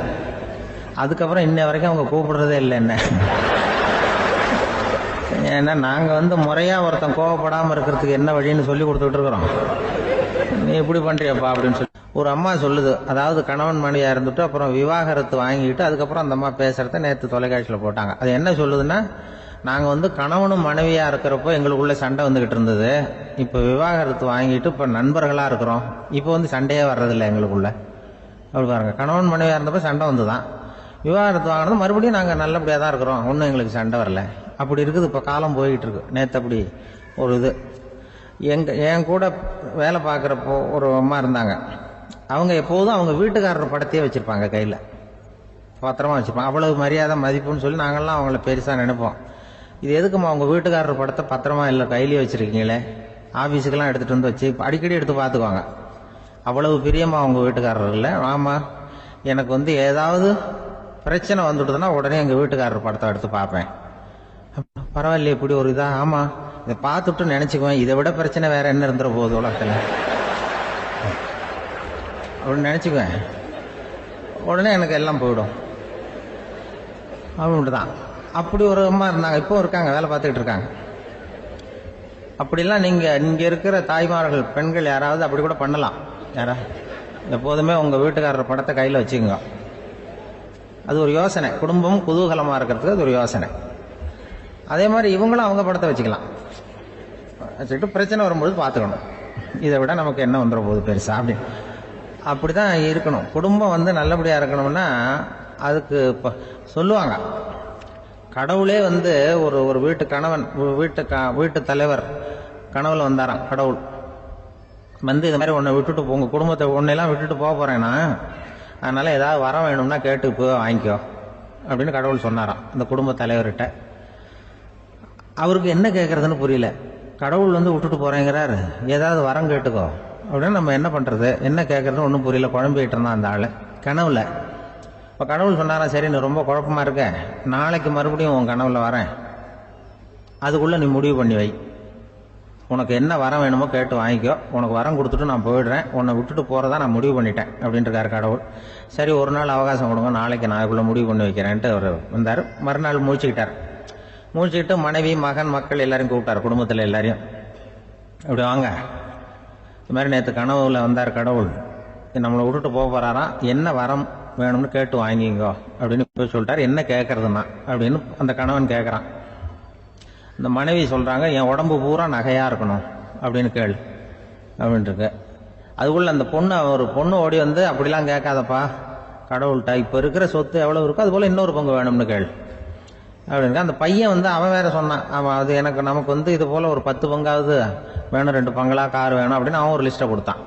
அதுக்கப்புறம் இன்ன வரைக்கும் அவங்க கூப்பிடுறதே இல்லை என்ன. ஏன்னா நாங்கள் வந்து முறையாக ஒருத்தன் கோவப்படாமல் இருக்கிறதுக்கு என்ன வழின்னு சொல்லி கொடுத்துட்டு இருக்கிறோம். நீ இப்படி பண்ணுறியப்பா அப்படின்னு சொல்லி ஒரு அம்மா சொல்லுது. அதாவது கணவன் மனைவியாக இருந்துட்டு அப்புறம் விவாகரத்து வாங்கிட்டு அதுக்கப்புறம் அந்த அம்மா பேசுகிறத நேற்று தொலைக்காட்சியில் போட்டாங்க. அது என்ன சொல்லுதுன்னா, நாங்கள் வந்து கணவனும் மனைவியாக இருக்கிறப்போ எங்களுக்குள்ளே சண்டை வந்துக்கிட்டு இருந்தது, இப்போ விவாகரத்து வாங்கிட்டு இப்போ நண்பர்களாக இருக்கிறோம், இப்போ வந்து சண்டையே வர்றதில்லை எங்களுக்குள்ள. அப்படி பாருங்கள், கணவன் மனைவியாக இருந்தப்போ சண்டை வந்து தான், விவாகரத்து வாங்கினது மறுபடியும் நாங்கள் நல்லபடியாக தான் இருக்கிறோம், ஒன்றும் எங்களுக்கு சண்டை வரல. அப்படி இருக்குது இப்போ காலம் போய்கிட்டு இருக்கு. நேற்று அப்படி ஒரு இது என் கூட வேலை பார்க்குறப்போ ஒரு அம்மா இருந்தாங்க. அவங்க எப்போதும் அவங்க வீட்டுக்காரர் படத்தையே வச்சுருப்பாங்க, கையில் பத்திரமா வச்சுருப்பாங்க. அவ்வளவு மரியாதை மதிப்புன்னு சொல்லி நாங்கள்லாம் அவங்கள பெருசாக நினைப்போம். இது எதுக்குமா அவங்க வீட்டுக்காரர் படத்தை பத்திரமா இல்லை கையிலேயே வச்சுருக்கீங்களே, ஆஃபீஸுக்கெல்லாம் எடுத்துகிட்டு வந்து வச்சு அடிக்கடி எடுத்து பார்த்துக்குவாங்க. அவ்வளவு பிரியமா அவங்க வீட்டுக்காரர் இல்லை. ஆமாம், எனக்கு வந்து ஏதாவது பிரச்சனை வந்துட்டுதுன்னா உடனே எங்கள் வீட்டுக்காரர் படத்தை எடுத்து பார்ப்பேன். பரவாயில்லையே இப்படி ஒரு இதா? ஆமாம், இதை பார்த்துட்டு நினச்சிக்குவேன், இதை விட பிரச்சனை வேற என்ன இருந்துட போகுது உலகத்தில் அப்படின்னு நினச்சிக்குவேன். உடனே எனக்கு எல்லாம் போயிடும் அப்படின்ட்டு தான். அப்படி ஒரு அம்மா இருந்தாங்க, இப்போ இருக்காங்க, வேலை பார்த்துக்கிட்டு இருக்காங்க. அப்படிலாம் நீங்கள் இங்கே இருக்கிற தாய்மார்கள் பெண்கள் யாராவது அப்படி கூட பண்ணலாம். யாரா எப்போதுமே உங்கள் வீட்டுக்காரர் படத்தை கையில் வச்சுக்கோங்க. அது ஒரு யோசனை, குடும்பம் குதூகலமாக இருக்கிறதுக்கு அது ஒரு யோசனை. அதே மாதிரி இவங்களும் அவங்க படத்தை வச்சுக்கலாம், வச்சுக்கிட்டு பிரச்சனை வரும்போது பார்த்துக்கணும், இதை விட நமக்கு என்ன வந்துட போகுது பெருசா அப்படின்னு. அப்படி தான் இருக்கணும். குடும்பம் வந்து நல்லபடியாக இருக்கணும்னா அதுக்கு இப்போ சொல்லுவாங்க, கடவுளே வந்து ஒரு வீட்டு கணவன் வீட்டு தலைவர் கனவுல வந்தாராம். கடவுள் வந்து இது மாதிரி உன்னை விட்டுட்டு உங்கள் குடும்பத்தை உன்னையெல்லாம் விட்டுட்டு போக போகிறேன்னா, அதனால் ஏதாவது வரம் வேணும்னா கேட்டு போய் வாங்கிக்கோ அப்படின்னு கடவுள் சொன்னாராம் அந்த குடும்ப தலைவர்கிட்ட. அவருக்கு என்ன கேட்குறதுன்னு புரியல. கடவுள் வந்து விட்டுட்டு போகிறேங்கிறாரு, ஏதாவது வரம் கேட்டுக்கோ அப்படின்னு. நம்ம என்ன பண்ணுறது, என்ன கேட்குறதுன்னு ஒன்றும் புரியல, குழம்பிக்கிட்டு இருந்தான் அந்த ஆள் கனவுல. இப்போ கடவுள் சொன்னாரா, சரி நீ ரொம்ப குழப்பமாக இருக்க, நாளைக்கு மறுபடியும் உன் கனவுல வரேன், அதுக்குள்ளே நீ முடிவு பண்ணி வை, உனக்கு என்ன வரம் வேணுமோ கேட்டு வாங்கிக்கோ, உனக்கு வரம் கொடுத்துட்டு நான் போயிடுறேன், உன்னை விட்டுட்டு போகிறதா நான் முடிவு பண்ணிட்டேன் அப்படின்ட்டுருக்காரு கடவுள். சரி ஒரு நாள் அவகாசம் கொடுங்க, நாளைக்கு நான் அதுக்குள்ளே முடிவு பண்ணி வைக்கிறேன்ட்டு அவர் வந்தார். மறுநாள் முடிச்சுக்கிட்டார். முடிச்சுக்கிட்டு மனைவி மகன் மக்கள் எல்லாரையும் கூப்பிட்டார், குடும்பத்தில் எல்லாரையும். அப்படி வாங்க, இது மாதிரி நேற்று கனவுல வந்தார் கடவுள், நம்மளை விட்டுட்டு போக போகிறாராம், என்ன வரம் வேணும்னு கேட்டு வாங்கிங்கோ அப்படின்னு போய் சொல்லிட்டார். என்ன கேட்கறதுன்னா அப்படின்னு அந்த கணவன் கேட்குறான். இந்த மனைவி சொல்கிறாங்க, என் உடம்பு பூரா நகையாக இருக்கணும் அப்படின்னு கேளு அப்படின்ட்டுருக்கு. அதுக்குள்ள அந்த ஒரு பொண்ணு ஓடி வந்து, அப்படிலாம் கேட்காதப்பா கடவுள்கிட்ட, இப்போ இருக்கிற சொத்து எவ்வளோ இருக்கோ அதுபோல் இன்னொரு பங்கு வேணும்னு கேளு அப்படின்னு. அந்த பையன் வந்து அவன் வேற சொன்னான், அவன் அது நமக்கு வந்து இது போல் ஒரு 10 பங்காவது வேணும், 2 பங்களா கார் வேணும் அப்படின்னு அவன் ஒரு லிஸ்ட்டை கொடுத்தான்.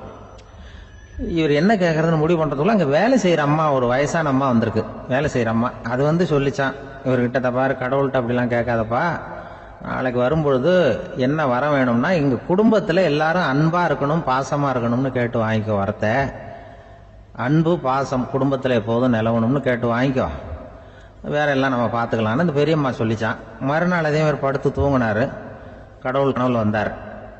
இவர் என்ன கேட்கறதுன்னு முடிவு பண்றதுக்குள்ள அங்க வேலை செய்யற அம்மா, ஒரு வயசான அம்மா வந்திருக்கு. வேலை செய்யற அம்மா அது வந்து சொல்லிச்சான் இவர்கிட்ட, தப்பாரு கடவுள்கிட்ட அப்படிலாம் கேட்காதப்பா, நாளைக்கு வரும்பொழுது என்ன வர வேணும்னா எங்க குடும்பத்துல எல்லாரும் அன்பா இருக்கணும், பாசமா இருக்கணும்னு கேட்டு வாங்கிக்கோ. வரத்தை அன்பு பாசம் குடும்பத்துல எப்போதும் நிலவணும்னு கேட்டு வாங்கிக்கோ, வேற எல்லாம் நம்ம பார்த்துக்கலாம்னு இந்த பெரியம்மா சொல்லிச்சான். மறுநாள் அதே மாதிரி படுத்து தூங்கினாரு. கடவுள் கனவுல வந்தார்.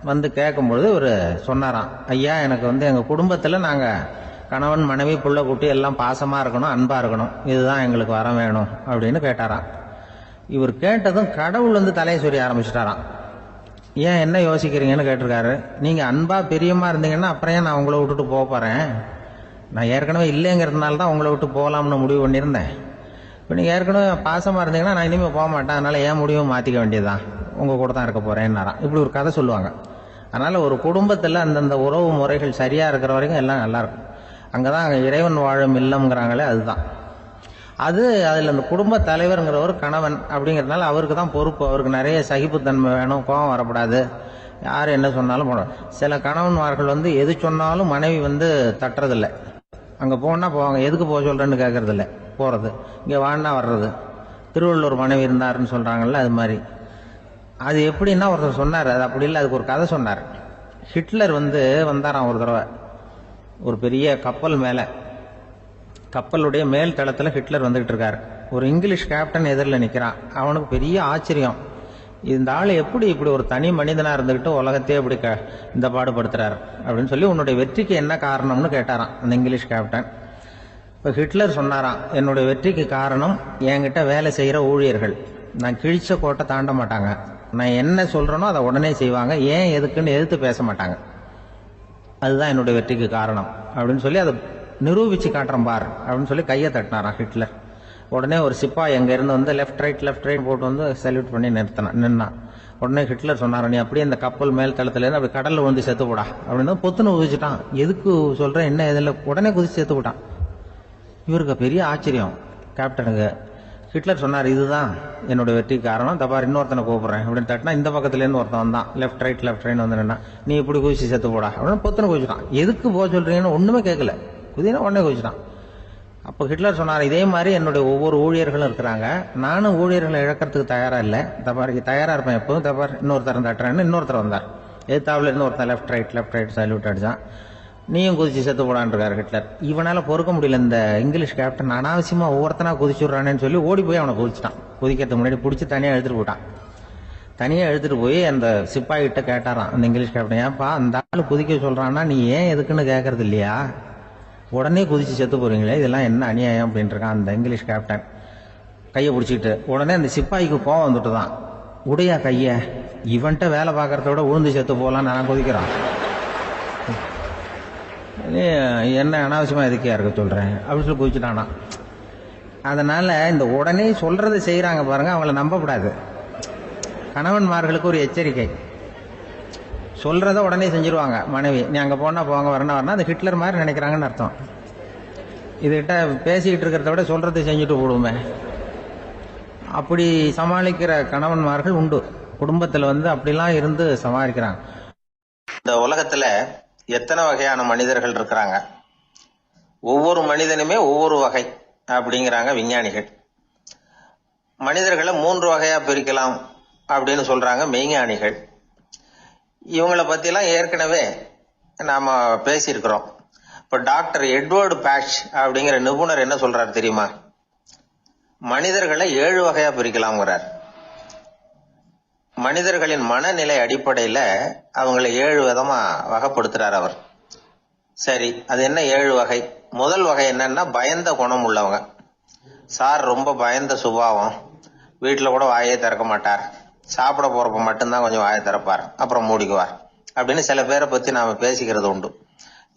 வந்து கேட்கும்பொழுது இவர் சொன்னாராம், ஐயா எனக்கு வந்து எங்கள் குடும்பத்தில் நாங்கள் கணவன் மனைவி புள்ள குட்டி எல்லாம் பாசமாக இருக்கணும், அன்பாக இருக்கணும், இதுதான் எங்களுக்கு வர வேணும் அப்படின்னு கேட்டாராம். இவர் கேட்டதும் கடவுள் வந்து தலையை சொரிய ஆரம்பிச்சிட்டாராம். ஏன் என்ன யோசிக்கிறீங்கன்னு கேட்டிருக்காரு. நீங்கள் அன்பாக பிரியமாக இருந்தீங்கன்னா அப்புறம் ஏன் நான் உங்களை விட்டுட்டு போக போகிறேன்? நான் ஏற்கனவே இல்லைங்கிறதுனால தான் உங்களை விட்டு போகலாம்னு முடிவு பண்ணியிருந்தேன். இப்போ நீங்கள் ஏற்கனவே பாசமாக இருந்தீங்கன்னா நான் இனிமேல் போக மாட்டேன், அதனால் ஏன் முடிவை மாற்றிக்க வேண்டியதுதான், உங்கள் கூட தான் இருக்க போகிறேன்னாராம். இப்படி ஒரு கதை சொல்லுவாங்க. அதனால் ஒரு குடும்பத்தில் அந்தந்த உறவு முறைகள் சரியாக இருக்கிற வரைக்கும் எல்லாம் நல்லாயிருக்கும். அங்கே தான் இறைவன் வாழும் இல்லம்ங்கிறாங்களே, அதுதான் அது. அதில் அந்த குடும்ப தலைவருங்கிறவர் கணவன் அப்படிங்கிறதுனால அவருக்கு தான் பொறுப்பு. அவருக்கு நிறைய சகிப்புத்தன்மை வேணும், கோபம் வரக்கூடாது, யார் என்ன சொன்னாலும் போட. சில கணவன்மார்கள் வந்து எது சொன்னாலும் மனைவி வந்து தட்டுறதில்லை. அங்கே போனால் போவாங்க, எதுக்கு போக சொல்கிறேன்னு கேட்கறதில்ல, போகிறது. இங்கே வான்னா வர்றது. திருவள்ளூர் மனைவி இருந்தாருன்னு சொல்கிறாங்கல்ல, அது மாதிரி. அது எப்படின்னா ஒருத்தர் சொன்னார், அது அப்படி இல்லை, அதுக்கு ஒரு கதை சொன்னார். ஹிட்லர் வந்து வந்தாராம் ஒரு தடவை, ஒரு பெரிய கப்பல் மேலே, கப்பலுடைய மேல் தளத்தில் ஹிட்லர் வந்துகிட்டு இருக்காரு. ஒரு இங்கிலீஷ் கேப்டன் எதிரில் நிற்கிறான். அவனுக்கு பெரிய ஆச்சரியம், இந்த ஆள் எப்படி இப்படி ஒரு தனி மனிதனாக இருந்துக்கிட்டு உலகத்தையே இப்படி இந்த பாடுபடுத்துறாரு அப்படின்னு சொல்லி, உன்னுடைய வெற்றிக்கு என்ன காரணம்னு கேட்டாராம் அந்த இங்கிலீஷ் கேப்டன். இப்போ ஹிட்லர் சொன்னாராம், என்னுடைய வெற்றிக்கு காரணம் என்கிட்ட வேலை செய்கிற ஊழியர்கள். நான் கிழிச்ச கோட்டை தாண்ட மாட்டாங்க, நான் என்ன சொல்கிறேனோ அதை உடனே செய்வாங்க, ஏன் எதுக்குன்னு எதிர்த்து பேச மாட்டாங்க, அதுதான் என்னுடைய வெற்றிக்கு காரணம் அப்படின்னு சொல்லி அதை நிரூபித்து காட்டுறேன் பார் அப்படின்னு சொல்லி கையை தட்டினாராம் ஹிட்லர். உடனே ஒரு சிப்பாய் எங்கேருந்து வந்து லெஃப்ட் ரைட் போட்டு வந்து சல்யூட் பண்ணி நின்னான். உடனே ஹிட்லர் சொன்னார், நீ அப்படியே அந்த கப்பல் மேல் தளத்துலேருந்து அப்படி கடலில் வந்து செத்து போடா அப்படின்னு பொத்துன்னு குதிச்சுட்டான். எதுக்கு சொல்கிறேன் என்ன இதில், உடனே குதிச்சு செத்து போட்டான். இவருக்கு பெரிய ஆச்சரியம் கேப்டனுக்கு. ஹிட்லர் சொன்னார், இதுதான் என்னோட வெற்றிக்கு காரணம், தப்பார் இன்னொருத்தனை கூப்பிட்றேன் அப்படின்னு தட்டினா இந்த பக்கத்துலேருந்து ஒருத்தன் வந்தான், லெஃப்ட் ரைட் வந்து நின்னா, நீ இப்படி குதிச்சு செத்து போடா அப்படின்னு பொத்துன்னு குதிச்சுட்டான். எதுக்கு போக சொல்கிறீங்கன்னு ஒன்றுமே கேட்கல, குதினா உடனே குதிச்சுட்டான். அப்போ ஹிட்லர் சொன்னார், இதே மாதிரி என்னுடைய ஒவ்வொரு ஊழியர்களும் இருக்கிறாங்க, நானும் ஊழியர்களை இழக்கிறதுக்கு தயாராக இல்லை, தப்பாருக்கு தயாராக இருப்பேன் எப்போதும், தப்பார் இன்னொருத்தர் தட்டுறேன்னு இன்னொருத்தர் வந்தார். எதிர்த்தாவில் இருந்து ஒருத்தன் லெஃப்ட் ரைட் சல்யூட் அடிச்சான். நீயும் குதிச்சு செத்து போடான்னு இருக்காரு ஹிட்லர். இவனால பொறுக்க முடியல, இந்த இங்கிலீஷ் கேப்டன் அனாவசியமா ஒவ்வொருத்தனா குதிச்சுடுறானேன்னு சொல்லி ஓடி போய் அவனை குதிச்சிட்டான். குதிக்கிறதுக்கு முன்னாடி பிடிச்சி தனியாக எடுத்துட்டு போட்டான். தனியாக எடுத்துட்டு போய் அந்த சிப்பாய்கிட்ட கேட்டாரான் அந்த இங்கிலீஷ் கேப்டன், ஏன்ப்பா அந்த ஆள் குதிக்க சொல்றான்னா நீ ஏன் எதுக்குன்னு கேட்கறது இல்லையா, உடனே குதிச்சு செத்து போறீங்களே, இதெல்லாம் என்ன அநியாயம் அப்படின்ட்டு இருக்கான் அந்த இங்கிலீஷ் கேப்டன் கையை பிடிச்சிட்டு. உடனே அந்த சிப்பாய்க்கு கோவம் வந்துட்டு தான், உடையா கைய, இவன்ட்ட வேலை பார்க்கறத விட உழுந்து செத்து போகலான்னு நான் குதிக்கிறான், என்ன அனாவசியமா எதுக்கே இருக்க சொல்றேன் அப்படின்னு சொல்லி குதிச்சுட்டானா. அதனால இந்த உடனே சொல்றதை செய்யறாங்க பாருங்க, அவங்கள நம்பக்கூடாது. கணவன்மார்களுக்கு ஒரு எச்சரிக்கை, சொல்றத உடனே செஞ்சிருவாங்க மனைவி, நீ அங்க போனா போங்க வரணும் அது ஹிட்லர் மாதிரி நினைக்கிறாங்கன்னு அர்த்தம். இதுகிட்ட பேசிக்கிட்டு இருக்கிறத விட சொல்றதை செஞ்சுட்டு போடுவோமே, அப்படி சமாளிக்கிற கணவன்மார்கள் உண்டு. குடும்பத்துல வந்து அப்படிலாம் இருந்து சமாளிக்கிறாங்க. இந்த உலகத்துல எத்தனை வகையான மனிதர்கள் இருக்கிறாங்க, ஒவ்வொரு மனிதனுமே ஒவ்வொரு வகை அப்படிங்கிறாங்க விஞ்ஞானிகள். மனிதர்களை 3 வகையா பிரிக்கலாம் அப்படின்னு சொல்றாங்க மெய்ஞானிகள். இவங்களை பத்திலாம் ஏற்கனவே நாம பேசியிருக்கிறோம். இப்ப டாக்டர் எட்வர்டு பேட்ச் அப்படிங்கிற நிபுணர் என்ன சொல்றாரு தெரியுமா, மனிதர்களை 7 வகையா பிரிக்கலாம்ங்கிறார். மனிதர்களின் மனநிலை அடிப்படையில அவங்களை 7 விதமா வகைப்படுத்துறார் அவர். சரி, அது என்ன 7 வகை? முதல் வகை என்னன்னா பயந்த குணம் உள்ளவங்க. சார் ரொம்ப பயந்த சுபாவம், வீட்டுல கூட வாயே திறக்க மாட்டார், சாப்பிட போறப்ப மட்டும்தான் கொஞ்சம் வாயை திறப்பார், அப்புறம் மூடிக்குவார் அப்படின்னு சில பேரை பத்தி நாம பேசிக்கிறது உண்டு.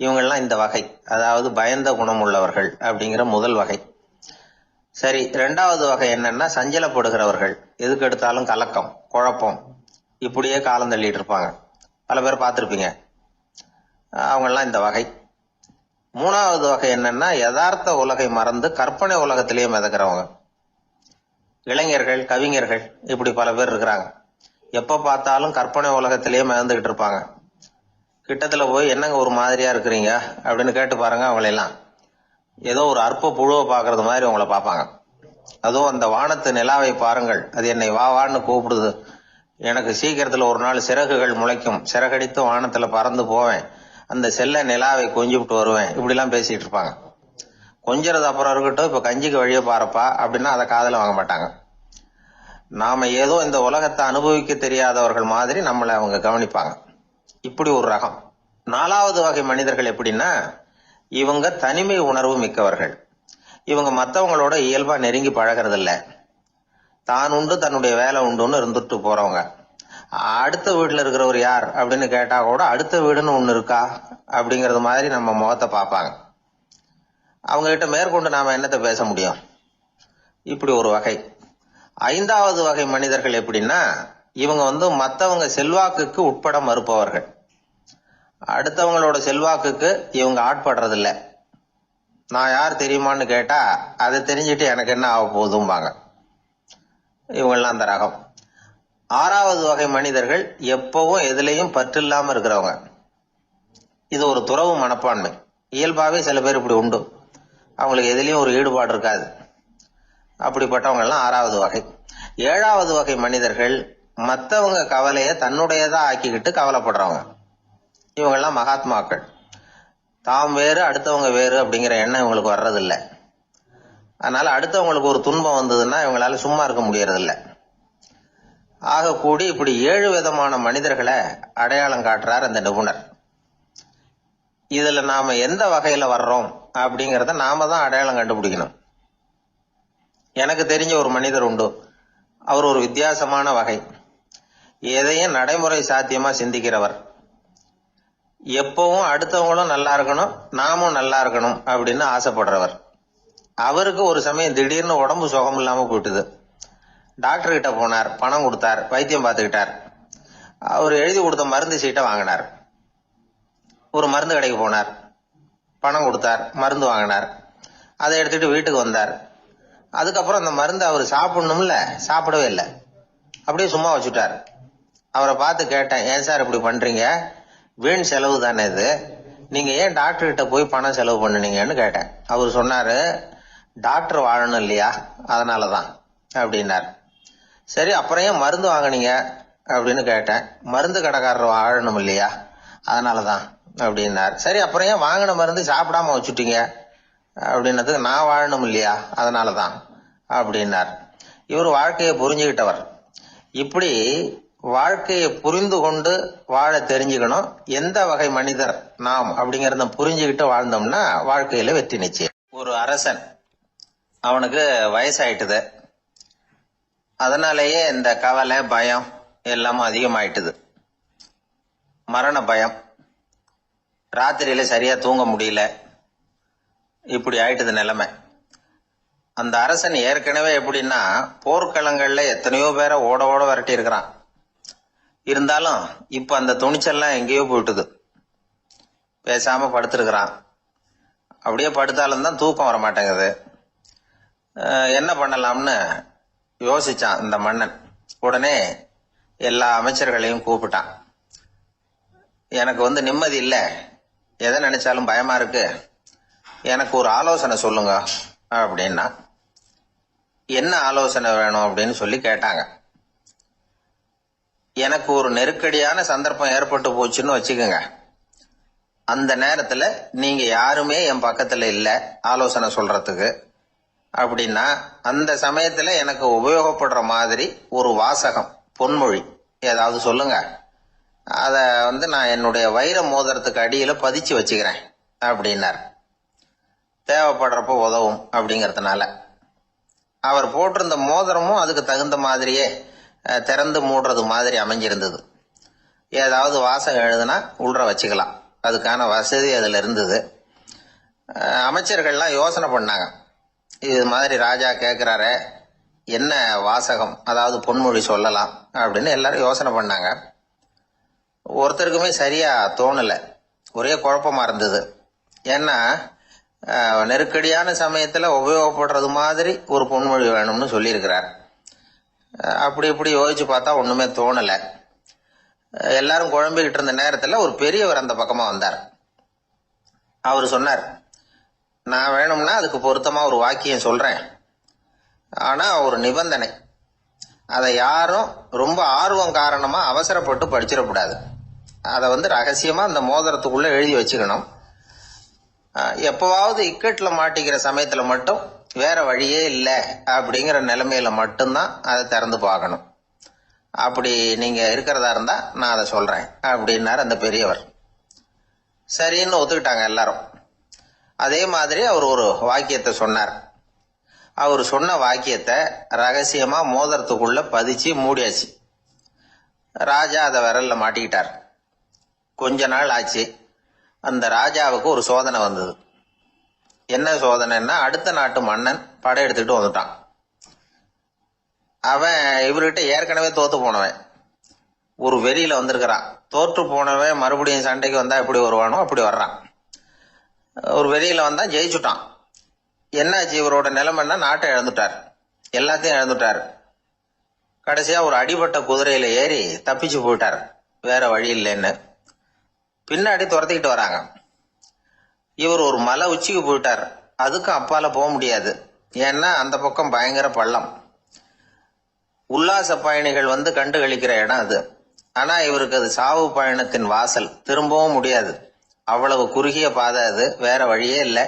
இவங்கெல்லாம் இந்த வகை, அதாவது பயந்த குணம் உள்ளவர்கள் அப்படிங்கிற முதல் வகை. சரி, 2வது வகை என்னன்னா சஞ்சலப்படுகிறவர்கள், எதுக்கு எடுத்தாலும் கலக்கம் குழப்பம், இப்படியே காலம் தள்ளிட்டு இருப்பாங்க, பல பேர் பார்த்திருப்பீங்க, அவங்கெல்லாம் இந்த வகை. 3வது வகை என்னன்னா யதார்த்த உலகை மறந்து கற்பனை உலகத்திலேயே மிதக்கிறவங்க, இளைஞர்கள் கவிஞர்கள், இப்படி பல பேர் இருக்கிறாங்க, எப்ப பார்த்தாலும் கற்பனை உலகத்திலேயே மிதந்துகிட்டு இருப்பாங்க. கிட்டத்துல போய் என்னங்க ஒரு மாதிரியா இருக்கிறீங்க அப்படின்னு கேட்டு பாருங்க. அவங்களெல்லாம் ஏதோ ஒரு அற்ப புழுவை பாக்குறது மாதிரி உங்களை பார்ப்பாங்க. அதுவும் அந்த வானத்து நிலாவை பாருங்கள், அது என்னை வா வான்னு கூப்பிடுது, எனக்கு சீக்கிரத்துல ஒரு நாள் சிறகுகள் முளைக்கும், சிறகடித்து வானத்துல பறந்து போவேன், அந்த செல்ல நிலாவை கொஞ்சிவிட்டு வருவேன், இப்படிலாம் பேசிட்டு இருப்பாங்க. கொஞ்சிறது அப்புறம் இருக்கட்டும், இப்ப கஞ்சிக்கு வழியே பாருப்பா அப்படின்னா அதை காதுல வாங்க மாட்டாங்க. நாம ஏதோ இந்த உலகத்தை அனுபவிக்க தெரியாதவர்கள் மாதிரி நம்மளை அவங்க கவனிப்பாங்க. இப்படி ஒரு ரகம். 4வது வகை மனிதர்கள் எப்படின்னா, இவங்க தனிமை உணர்வு மிக்கவர்கள். இவங்க மற்றவங்களோட இயல்பா நெருங்கி பழகிறதில்ல, தான் உண்டு தன்னுடைய வேலை உண்டுன்னு இருந்துட்டு போறவங்க. அடுத்த வீட்டுல இருக்கிறவர் யார் அப்படின்னு கேட்டா கூட அடுத்த வீடுன்னு ஒண்ணு இருக்கா அப்படிங்கறது மாதிரி நம்ம முகத்தை பார்ப்பாங்க. அவங்க கிட்ட மேற்கொண்டு நாம என்னத்தை பேச முடியும்? இப்படி ஒரு வகை. 5வது வகை மனிதர்கள் எப்படின்னா, இவங்க மத்தவங்க செல்வாக்குக்கு உட்பட மறுப்பவர்கள். அடுத்தவங்களோட செல்வாக்குக்கு இவங்க ஆட்படுறதில்ல. நான் யார் தெரியுமான்னு கேட்டா அதை தெரிஞ்சுட்டு எனக்கு என்ன ஆக போகுதும்பாங்க. இவங்கெல்லாம் அந்த ரகம். 6வது வகை மனிதர்கள் எப்பவும் எதுலையும் பற்றில்லாம இருக்கிறவங்க. இது ஒரு துறவு மனப்பான்மை. இயல்பாவே சில பேர் இப்படி உண்டு, அவங்களுக்கு எதுலயும் ஒரு ஈடுபாடு இருக்காது. அப்படிப்பட்டவங்க எல்லாம் 6வது வகை. 7வது வகை மனிதர்கள் மற்றவங்க கவலைய தன்னுடையதா ஆக்கிக்கிட்டு கவலைப்படுறவங்க. இவங்கெல்லாம் மகாத்மாக்கள். தாம் வேறு அடுத்தவங்க வேறு அப்படிங்கிற எண்ணம் இவங்களுக்கு வர்றதில்லை. அதனால அடுத்தவங்களுக்கு ஒரு துன்பம் வந்ததுன்னா இவங்களால சும்மா இருக்க முடியறதில்லை. ஆக கூடி இப்படி 7 விதமான மனிதர்களை அடையாளம் காட்டுறார் அந்த நிபுணர். இதுல நாம எந்த வகையில வர்றோம் அப்படிங்கறத நாம தான் அடையாளம் கண்டுபிடிக்கணும். எனக்கு தெரிஞ்ச ஒரு மனிதர் உண்டு. அவர் ஒரு வித்தியாசமான வகை. எதையும் நடைமுறை சாத்தியமா சிந்திக்கிறவர். எப்பவும் அடுத்தவங்களும் நல்லா இருக்கணும், நாமும் நல்லா இருக்கணும் அப்படின்னு ஆசைப்படுறவர். அவருக்கு ஒரு சமயம் திடீர்னு உடம்பு சுகம் இல்லாம போயிட்டுது. டாக்டர் கிட்ட போனார், பணம் கொடுத்தார், வைத்தியம் பார்த்துக்கிட்டார். அவர் எழுதி கொடுத்த மருந்து சீட்டை வாங்கினார். ஒரு மருந்து கடைக்கு போனார், பணம் கொடுத்தார், மருந்து வாங்கினார். அதை எடுத்துட்டு வீட்டுக்கு வந்தார். அதுக்கப்புறம் அந்த மருந்து அவர் சாப்பிடணும்ல, சாப்பிடவே இல்லை, அப்படியே சும்மா வச்சுட்டார். அவரை பார்த்து கேட்டேன், ஏன் சார் இப்படி பண்றீங்க, வீண் செலவு தானே இது, நீங்க ஏன் டாக்டர் கிட்ட போய் பணம் செலவு பண்ணுனீங்கன்னு கேட்டேன். அவர் சொன்னாரு, டாக்டர் வாழணும் இல்லையா, அதனாலதான் அப்படின்னார். சரி, அப்புறம் ஏன் மருந்து வாங்கினீங்க அப்படின்னு கேட்டேன். மருந்து கடைக்காரர் வாழணும் இல்லையா, அதனாலதான் அப்படின்னார். சரி, அப்புறம் ஏன் வாங்கின மருந்து சாப்பிடாம வச்சுட்டீங்க அப்படின்னதுக்கு, நான் வாழணும் இல்லையா அதனாலதான் அப்படின்னார். இவர் வாழ்க்கையை புரிஞ்சுக்கிட்டவர். இப்படி வாழ்க்கையை புரிந்து கொண்டு வாழ தெரிஞ்சுக்கணும். எந்த வகை மனிதர் நாம் அப்படிங்கறத புரிஞ்சுக்கிட்டு வாழ்ந்தோம்னா வாழ்க்கையில வெற்றி நிச்சயம். ஒரு அரசன், அவனுக்கு வயசாயிட்டுது. அதனாலேயே இந்த கவலை, பயம் எல்லாமும் அதிகமாயிட்டுது. மரண பயம், ராத்திரியில சரியா தூங்க முடியல, இப்படி ஆயிட்டுது நிலைமை. அந்த அரசன் ஏற்கனவே எப்படின்னா, போர்க்களங்கள்ல எத்தனையோ பேரை ஓட ஓட விரட்டி இருக்கிறான். இருந்தாலும் இப்ப அந்த துணிச்சல்லாம் எங்கேயோ போயிட்டுது. பேசாம படுத்திருக்கிறான். அப்படியே படுத்தாலும் தான் தூக்கம் வர மாட்டேங்குது. என்ன பண்ணலாம்னு யோசிச்சான் இந்த மன்னன். உடனே எல்லா அமைச்சர்களையும் கூப்பிட்டான். எனக்கு நிம்மதி இல்லை, எதை நினைச்சாலும் பயமா இருக்கு, எனக்கு ஒரு ஆலோசனை சொல்லுங்க அப்படின்னா. என்ன ஆலோசனை வேணும் அப்படின்னு சொல்லி கேட்டாங்க. எனக்கு ஒரு நெருக்கடியான சந்தர்ப்பம் ஏற்பட்டு போச்சுன்னு வச்சுக்கோங்க. அந்த நேரத்துல நீங்க யாருமே என் பக்கத்துல இல்ல ஆலோசனை சொல்றதுக்கு அப்படின்னா, அந்த சமயத்துல எனக்கு உபயோகப்படுற மாதிரி ஒரு வாசகம், பொன்மொழி ஏதாவது சொல்லுங்க. அத நான் என்னுடைய வைர மோதிரத்துக்கு அடியில பதிச்சு வச்சுக்கிறேன் அப்படின்னார். தேவைப்படுறப்ப உதவும் அப்படிங்கறதுனால. அவர் போட்டிருந்த மோதிரமும் அதுக்கு தகுந்த மாதிரியே திறந்து மூடுறது மாதிரி அமைஞ்சிருந்தது. ஏதாவது வாசகம் எழுதுனா உள்ள வச்சுக்கலாம், அதுக்கான வசதி அதுல இருந்தது. அமைச்சர்கள்லாம் யோசனை பண்ணாங்க, இது மாதிரி ராஜா கேட்கிறாரே, என்ன வாசகம், அதாவது பொன்மொழி சொல்லலாம் அப்படின்னு எல்லாரும் யோசனை பண்ணாங்க. ஒருத்தருக்குமே சரியா தோணல, ஒரே குழப்பமா இருந்தது. ஏன்னா நெருக்கடியான சமயத்துல உபயோகப்படுறது மாதிரி ஒரு பொன்மொழி வேணும்னு சொல்லியிருக்கிறார். அப்படி இப்படி யோசிச்சு பார்த்தா ஒண்ணுமே தோணல. எல்லாரும் குழம்பிக்கிட்டு இருந்த நேரத்துல ஒரு பெரியவர் அந்த பக்கமா வந்தார். அவர் சொன்னார், நான் வேணும்னா அதுக்கு பொருத்தமா ஒரு வாக்கியம் சொல்றேன், ஆனா ஒரு நிபந்தனை. அதை யாரும் ரொம்ப ஆர்வம் காரணமா அவசரப்பட்டு படிச்சிடக்கூடாது. அதை ரகசியமா அந்த மோதிரத்துக்குள்ள எழுதி வச்சுக்கணும். எப்பவாவது இக்கட்ல மாட்டிக்கிற சமயத்துல மட்டும் வேற வழியே இல்லை அப்படிங்கிற நிலைமையில மட்டும்தான் அதை திறந்து பார்க்கணும். அப்படி நீங்க இருக்கிறதா இருந்தா நான் அதை சொல்றேன் அப்படின்னாரு அந்த பெரியவர். சரின்னு ஒத்துக்கிட்டாங்க எல்லாரும். அதே மாதிரி அவர் ஒரு வாக்கியத்தை சொன்னார். அவர் சொன்ன வாக்கியத்தை ரகசியமா மோதிரத்துக்குள்ள பதிச்சு மூடியாச்சு. ராஜா அதை விரல்ல மாட்டிக்கிட்டார். கொஞ்ச நாள் ஆச்சு. அந்த ராஜாவுக்கு ஒரு சோதனை வந்தது. என்ன சோதனைன்னா, அடுத்த நாட்டு மன்னன் படையெடுத்துட்டு வந்துட்டான். அவன் இவர்கிட்ட ஏற்கனவே தோத்து போனவன், ஒரு வெறியில வந்திருக்கிறான். தோற்று போனவன் மறுபடியும் சண்டைக்கு வந்தா எப்படி வருவானோ அப்படி வர்றான். ஒரு வெறியில வந்தா ஜெயிச்சுட்டான். என்னாச்சு, இவரோட நிலைமைன்னா நாட்டை இழந்துட்டார், எல்லாத்தையும் இழந்துட்டார். கடைசியா ஒரு அடிபட்ட குதிரையில ஏறி தப்பிச்சு போயிட்டார், வேற வழி இல்லைன்னு. பின்னாடி துரத்திக்கிட்டு வராங்க. இவர் ஒரு மலை உச்சிக்கு போயிட்டார். அதுக்கும் அப்பால போக முடியாது, ஏன்னா அந்த பக்கம் பயங்கர பள்ளம். உல்லாச பயணிகள் கண்டு கழிக்கிற இடம் அது. ஆனா இவருக்கு அது சாவு பயணத்தின் வாசல், திரும்பவும் முடியாது. அவ்வளவு குறுகிய பாதை அது, வேற வழியே இல்லை.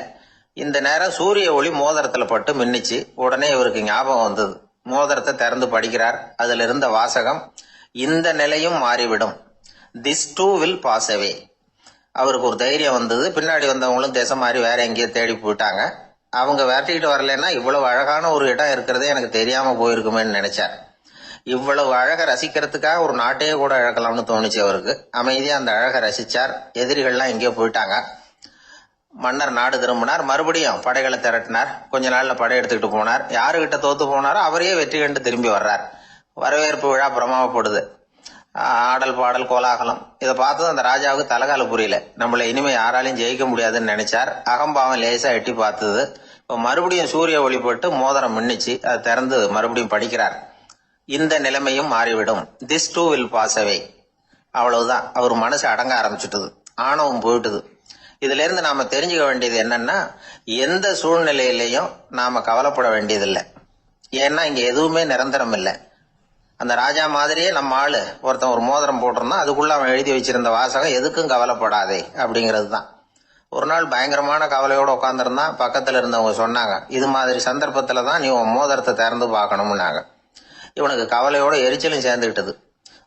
இந்த நேரம் சூரிய ஒளி மோதிரத்துல பட்டு மின்னிச்சு. உடனே இவருக்கு ஞாபகம் வந்தது. மோதிரத்தை திறந்து படிக்கிறார். அதுல இருந்த வாசகம், இந்த நிலையும் மாறிவிடும், this too will pass away. அவருக்கு ஒரு தைரியம் வந்தது. பின்னாடி வந்தவங்களும் திசை மாறி வேற எங்கேயோ தேடி போயிட்டாங்க. அவங்க விரட்டிக்கிட்டு வரலன்னா இவ்வளவு அழகான ஒரு இடம் இருக்கிறதே எனக்கு தெரியாம போயிருக்குமேன்னு நினைச்சார். இவ்வளவு அழகை ரசிக்கிறதுக்காக ஒரு நாட்டையே கூட இழக்கலாம்னு தோணுச்சு அவருக்கு. அமைதியா அந்த அழகை ரசிச்சார். எதிரிகள்லாம் எங்கேயோ போயிட்டாங்க. மன்னர் நாடு திரும்பினார். மறுபடியும் படைகளை திரட்டினார். கொஞ்ச நாள்ல படை எடுத்துக்கிட்டு போனார். யாருகிட்ட தோத்து போனாரோ அவரையே வெற்றி கண்டு திரும்பி வர்றார். வரவேற்பு விழா பிரமாவப்படுது. ஆடல் பாடல் கோலாகலம். இதை பார்த்தது அந்த ராஜாவுக்கு தலைகால புரியல. நம்மள இனிமே யாராலையும் ஜெயிக்க முடியாதுன்னு நினைச்சார். அகம்பாவம் லேசா எட்டி பார்த்தது. இப்ப மறுபடியும் சூரிய ஒளிப்பட்டு மோதிரம் மின்னிச்சு. அதை திறந்து மறுபடியும் படிக்கிறார். இந்த நிலைமையும் மாறிவிடும், this too will pass away. அவ்வளவுதான். அவர் மனசு அடங்க ஆரம்பிச்சுட்டது, ஆணவம் போயிட்டுது. இதுல இருந்து நாம தெரிஞ்சுக்க வேண்டியது என்னன்னா, எந்த சூழ்நிலையிலையும் நாம கவலைப்பட வேண்டியதில்லை. ஏன்னா இங்க எதுவுமே நிரந்தரம் இல்லை. அந்த ராஜா மாதிரியே நம்ம ஆளு ஒருத்தன் ஒரு மோதிரம் போட்டிருந்தான். அதுக்குள்ள அவன் எழுதி வச்சிருந்த வாசகம், எதுக்கும் கவலைப்படாதே அப்படிங்கிறது தான். ஒரு நாள் பயங்கரமான கவலையோட உட்காந்துருந்தான். பக்கத்துல இருந்தவங்க சொன்னாங்க, இது மாதிரி சந்தர்ப்பத்துல தான் நீ உன் மோதிரத்தை திறந்து பார்க்கணும்னாங்க. இவனுக்கு கவலையோட எரிச்சலும் சேர்ந்துக்கிட்டது.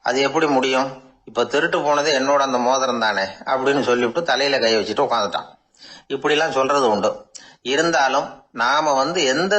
அது எப்படி முடியும், இப்ப திருட்டு போனது என்னோட அந்த மோதிரம் தானே அப்படின்னு சொல்லிவிட்டு தலையில கை வச்சுட்டு உட்காந்துட்டான். இப்படிலாம் சொல்றது உண்டு. இருந்தாலும் நாம எந்த